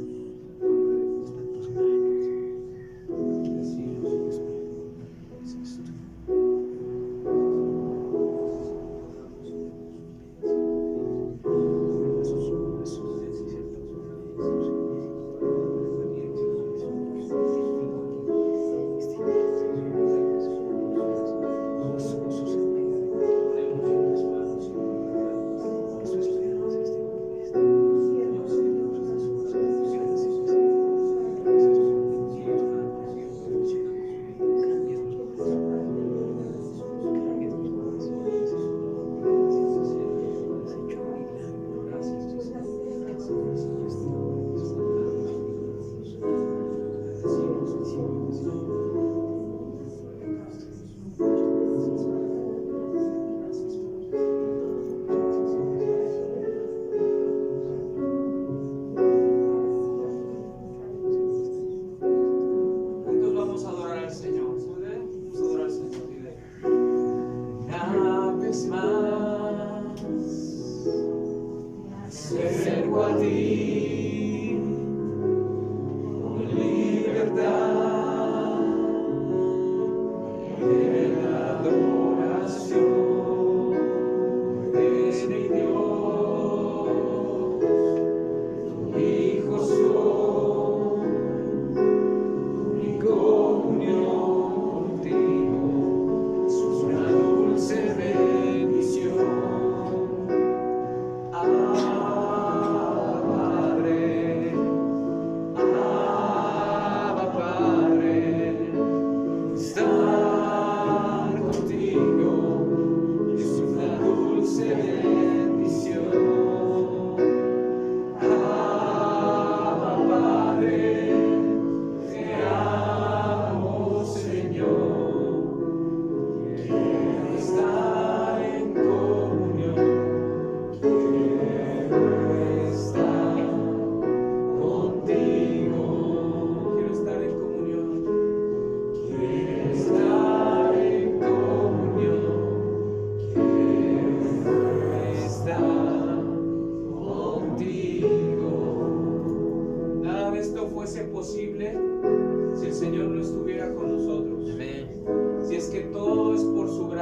Bendecimos.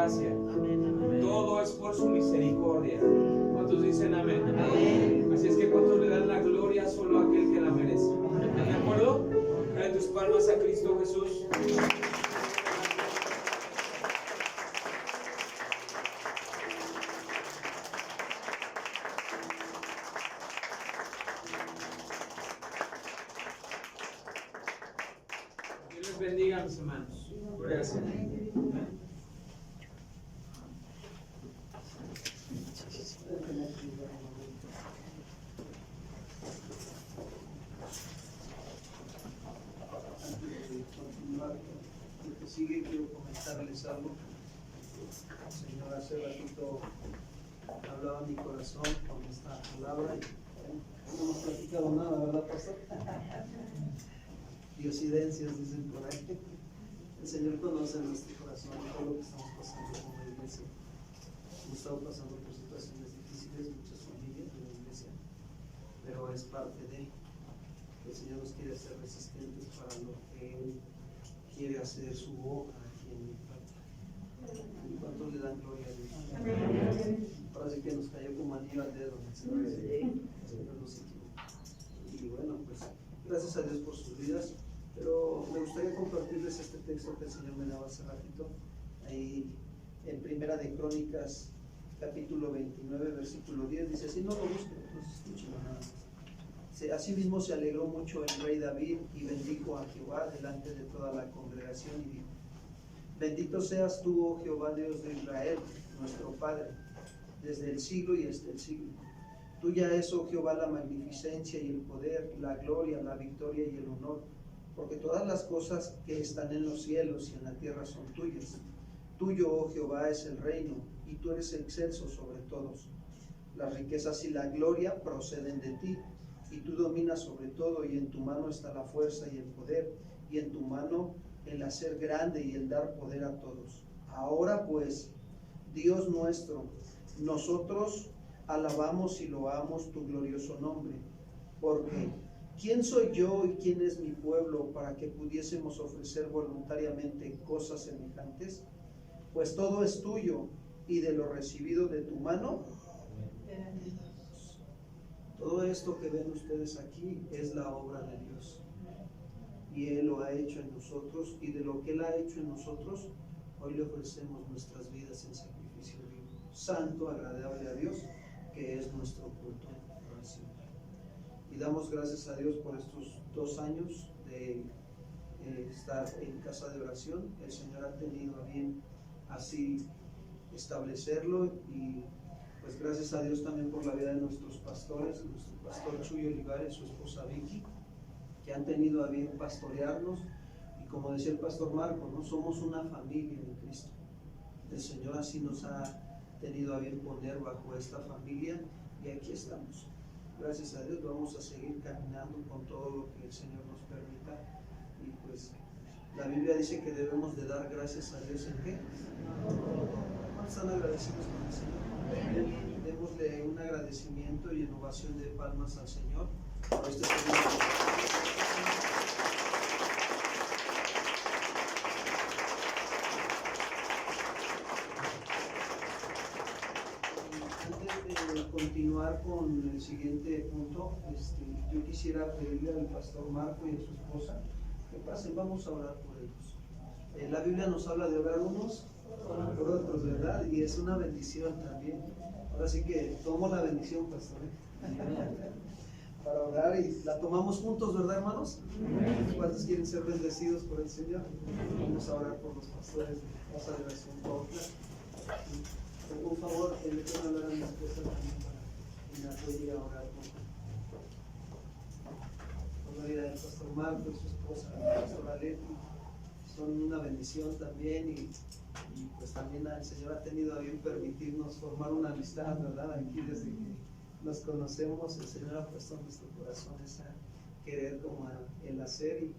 gracia. Todo es por su misericordia. ¿Cuántos dicen amén? Así es que ¿cuántos le dan la gloria solo a aquel que la merece? ¿Están de acuerdo? Dale tus palmas a Cristo Jesús. Dios les bendiga, mis hermanos. Gracias. Lo que sigue, quiero comentarles algo. El Señor hace ratito hablaba a mi corazón con esta palabra y no hemos platicado nada, ¿verdad, pastor? Diosidencias dicen por ahí. El Señor conoce nuestro corazón y todo lo que estamos pasando como iglesia. Hemos estado pasando por situaciones difíciles, muchas familias de la iglesia, pero es parte de que el Señor nos quiere hacer resistentes para lo que Él quiere hacer su obra aquí en mi patria. ¿Y cuántos le dan gloria a Dios? Ahora sí que nos cayó como anillo al dedo, el Señor nos equivocó. Y bueno, pues gracias a Dios por sus vidas, pero me gustaría compartirles este texto que el Señor me daba hace ratito, ahí en Primera de Crónicas, capítulo 29, versículo 10, dice, si no lo busquen, no se escuchen nada más. Asimismo se alegró mucho el rey David y bendijo a Jehová delante de toda la congregación y dijo, bendito seas tú, oh Jehová Dios de Israel, nuestro Padre, desde el siglo y hasta el siglo. Tuya es, oh Jehová, la magnificencia y el poder, la gloria, la victoria y el honor, porque todas las cosas que están en los cielos y en la tierra son tuyas. Tuyo, oh Jehová, es el reino, y tú eres excelso sobre todos. Las riquezas y la gloria proceden de ti, y tú dominas sobre todo, y en tu mano está la fuerza y el poder, y en tu mano el hacer grande y el dar poder a todos. Ahora pues, Dios nuestro, nosotros alabamos y loamos tu glorioso nombre, porque ¿quién soy yo y quién es mi pueblo para que pudiésemos ofrecer voluntariamente cosas semejantes? Pues todo es tuyo, y de lo recibido de tu mano, todo esto que ven ustedes aquí es la obra de Dios. Y Él lo ha hecho en nosotros, y de lo que Él ha hecho en nosotros, hoy le ofrecemos nuestras vidas en sacrificio vivo, santo, agradable a Dios, que es nuestro culto de oración. Y damos gracias a Dios por estos 2 años de estar en casa de oración. El Señor ha tenido a bien así establecerlo, y pues gracias a Dios también por la vida de nuestros pastores, nuestro pastor Chuy Olivares, su esposa Vicky, que han tenido a bien pastorearnos, y como decía el pastor Marco, ¿no? Somos una familia en Cristo. El Señor así nos ha tenido a bien poner bajo esta familia, y aquí estamos. Gracias a Dios vamos a seguir caminando con todo lo que el Señor nos permita, y pues la Biblia dice que debemos de dar gracias a Dios en qué. ¿Cuántos están agradecidos con el Señor? Démosle un agradecimiento y innovación de palmas al Señor por este segundo. Antes de continuar con el siguiente punto, yo quisiera pedirle al pastor Marco y a su esposa que pasen, vamos a orar por ellos. La Biblia nos habla de orar unos por otros, ¿verdad? Y es una bendición también. Ahora sí que tomo la bendición, pastor, para orar, y la tomamos juntos, ¿verdad, hermanos? ¿Cuántos quieren ser bendecidos por el Señor? Vamos a orar por los pastores de Casa de Oración Cuautla. Por favor, le puedo hablar a mi esposa también para que me apoye a orar por la vida del pastor Marco y su esposa, la pastora Leti. Son una bendición también, y pues también el Señor ha tenido a bien permitirnos formar una amistad, ¿verdad? Aquí desde que nos conocemos, el Señor ha puesto en nuestro corazón esa querer como el hacer, y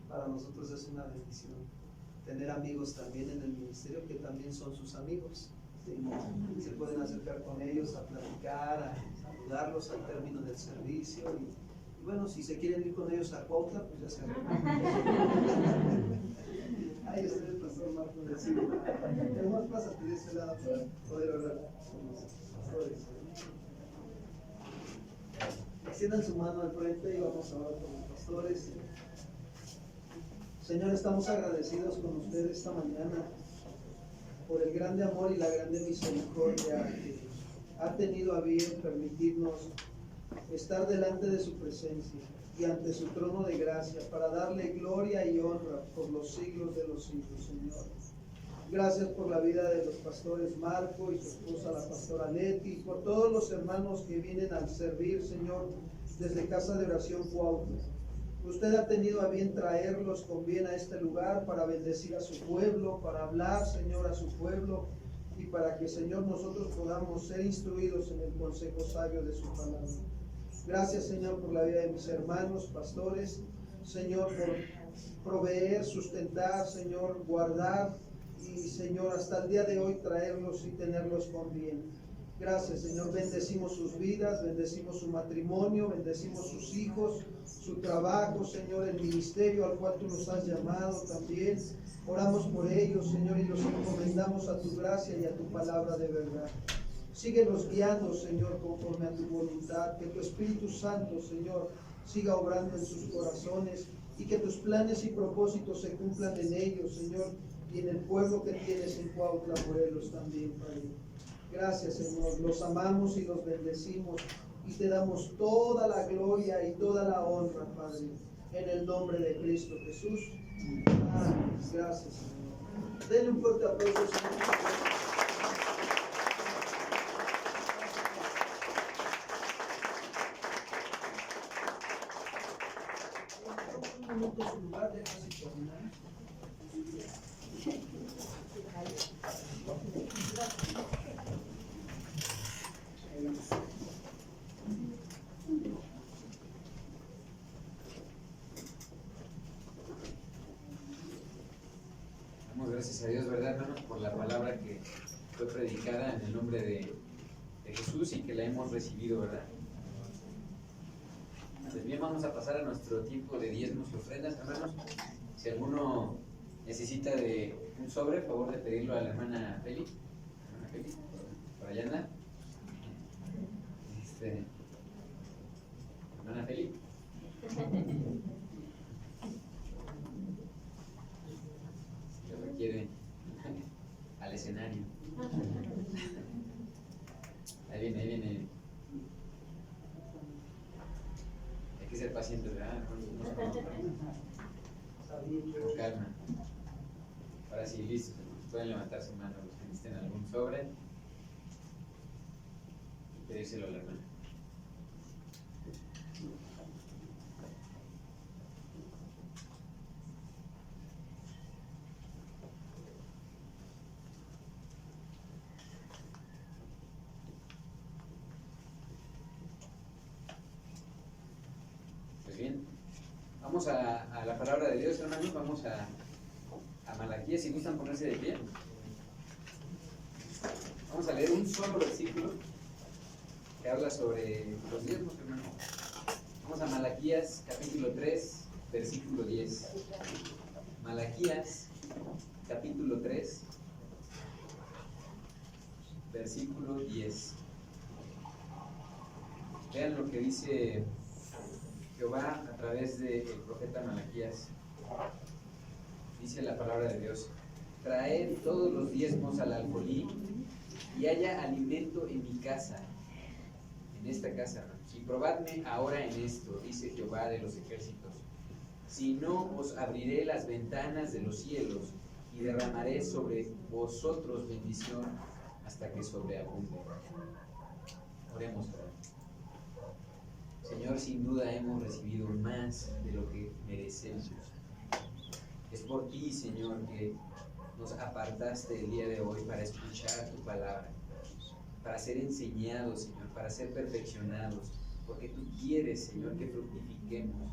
para nosotros es una bendición tener amigos también en el ministerio que también son sus amigos. ¿Sí? Se pueden acercar con ellos a platicar, a saludarlos al término del servicio, y bueno, si se quieren ir con ellos a Cuautla, pues ya se Ahí está el pastor Marco, hermano, pásate de eso. poder orar con los pastores. Extiendan su mano al frente y vamos a orar con los pastores. Señor, estamos agradecidos con usted esta mañana por el grande amor y la grande misericordia que ha tenido a bien permitirnos estar delante de su presencia y ante su trono de gracia para darle gloria y honra por los siglos de los siglos, Señor. Gracias por la vida de los pastores Marco y su esposa la pastora Leti, por todos los hermanos que vienen al servir, Señor, desde Casa de Oración Cuautla. Usted ha tenido a bien traerlos con bien a este lugar para bendecir a su pueblo, para hablar, Señor, a su pueblo y para que, Señor, nosotros podamos ser instruidos en el consejo sabio de su palabra. Gracias, Señor, por la vida de mis hermanos, pastores, Señor, por proveer, sustentar, Señor, guardar y, Señor, hasta el día de hoy traerlos y tenerlos con bien. Gracias, Señor, bendecimos sus vidas, bendecimos su matrimonio, bendecimos sus hijos, su trabajo, Señor, el ministerio al cual tú nos has llamado también. Oramos por ellos, Señor, y los encomendamos a tu gracia y a tu palabra de verdad. Síguelos guiando, Señor, conforme a tu voluntad. Que tu Espíritu Santo, Señor, siga obrando en sus corazones y que tus planes y propósitos se cumplan en ellos, Señor, y en el pueblo que tienes en Cuautla, Morelos también, Padre. Gracias, Señor. Los amamos y los bendecimos y te damos toda la gloria y toda la honra, Padre, en el nombre de Cristo Jesús. Amén. Gracias, Señor. Denle un fuerte aplauso, Señor. Un minuto su lugar, ya casi terminamos. Damos gracias a Dios, ¿verdad, hermanos? Por la palabra que fue predicada en el nombre de Jesús y que la hemos recibido, ¿verdad? Pues bien, vamos a pasar a nuestro tiempo de diezmos y ofrendas, hermanos. Si alguno necesita de un sobre, favor de pedirlo a la hermana Feli. Hermana Feli, por allá anda. Hermana Feli. Se requiere al escenario. Ahí viene, ahí viene. Hay que ser pacientes, ¿verdad? Con calma. Ahora sí, listo. Pueden levantar su mano los que necesiten algún sobre y pedírselo a la hermana. Pues bien, vamos a la palabra de Dios, hermanos. Vamos a Malaquías, si gustan ponerse de pie. Vamos a leer un solo versículo que habla sobre los diezmos, hermano. Vamos a Malaquías, capítulo 3, versículo 10. Malaquías, capítulo 3, versículo 10. Vean lo que dice Jehová a través del profeta Malaquías. Dice la palabra de Dios: traed todos los diezmos al alfolí y haya alimento en mi casa, en esta casa, y probadme ahora en esto, dice Jehová de los ejércitos, si no os abriré las ventanas de los cielos y derramaré sobre vosotros bendición hasta que sobreabunde. Oremos. Señor, sin duda hemos recibido más de lo que merecemos. Es por ti, Señor, que nos apartaste el día de hoy para escuchar tu palabra, para ser enseñados, Señor, para ser perfeccionados, porque tú quieres, Señor, que fructifiquemos,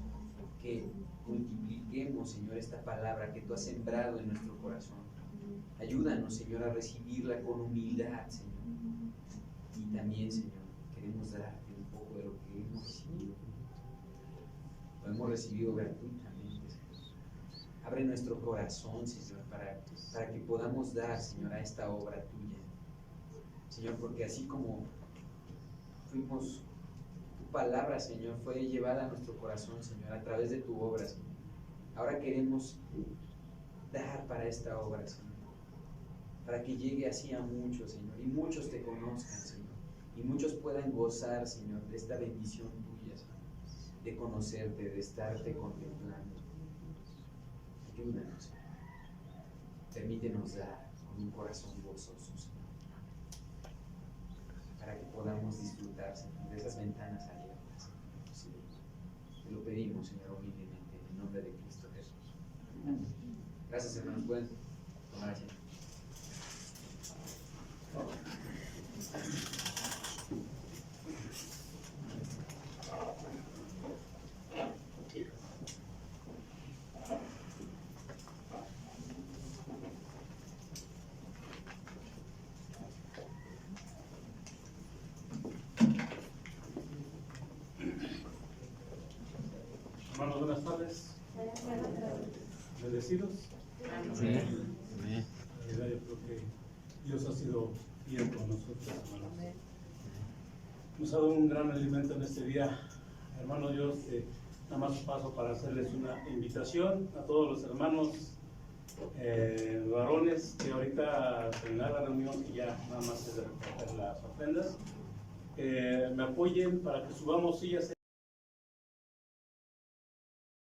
que multipliquemos, Señor, esta palabra que tú has sembrado en nuestro corazón. Ayúdanos, Señor, a recibirla con humildad, Señor. Y también, Señor, queremos darte un poco de lo que hemos recibido. Lo hemos recibido gratuitamente. Abre nuestro corazón, Señor, para que podamos dar, Señor, a esta obra tuya. Señor, porque así como fuimos, tu palabra, Señor, fue llevada a nuestro corazón, Señor, a través de tu obra, Señor. Ahora queremos dar para esta obra, Señor, para que llegue así a muchos, Señor, y muchos te conozcan, Señor, y muchos puedan gozar, Señor, de esta bendición tuya, Señor, de conocerte, de estarte contemplando. Ayúdanos, Señor. Permítenos dar con un corazón gozoso, Señor, para que podamos disfrutar, Señor, de esas ventanas abiertas, Señor. Te lo pedimos, Señor, humildemente, en el nombre de Cristo Jesús. Gracias, hermanos. Pueden tomar asiento. Hermanos, buenas tardes. Bendecidos. Amén. Yo creo que Dios ha sido fiel con nosotros, hermanos. Nos ha dado un gran alimento en este día. Hermano Dios, nada más paso para hacerles una invitación a todos los hermanos varones que ahorita terminar la reunión y ya nada más es de recoger las ofrendas. Me apoyen para que subamos sillas.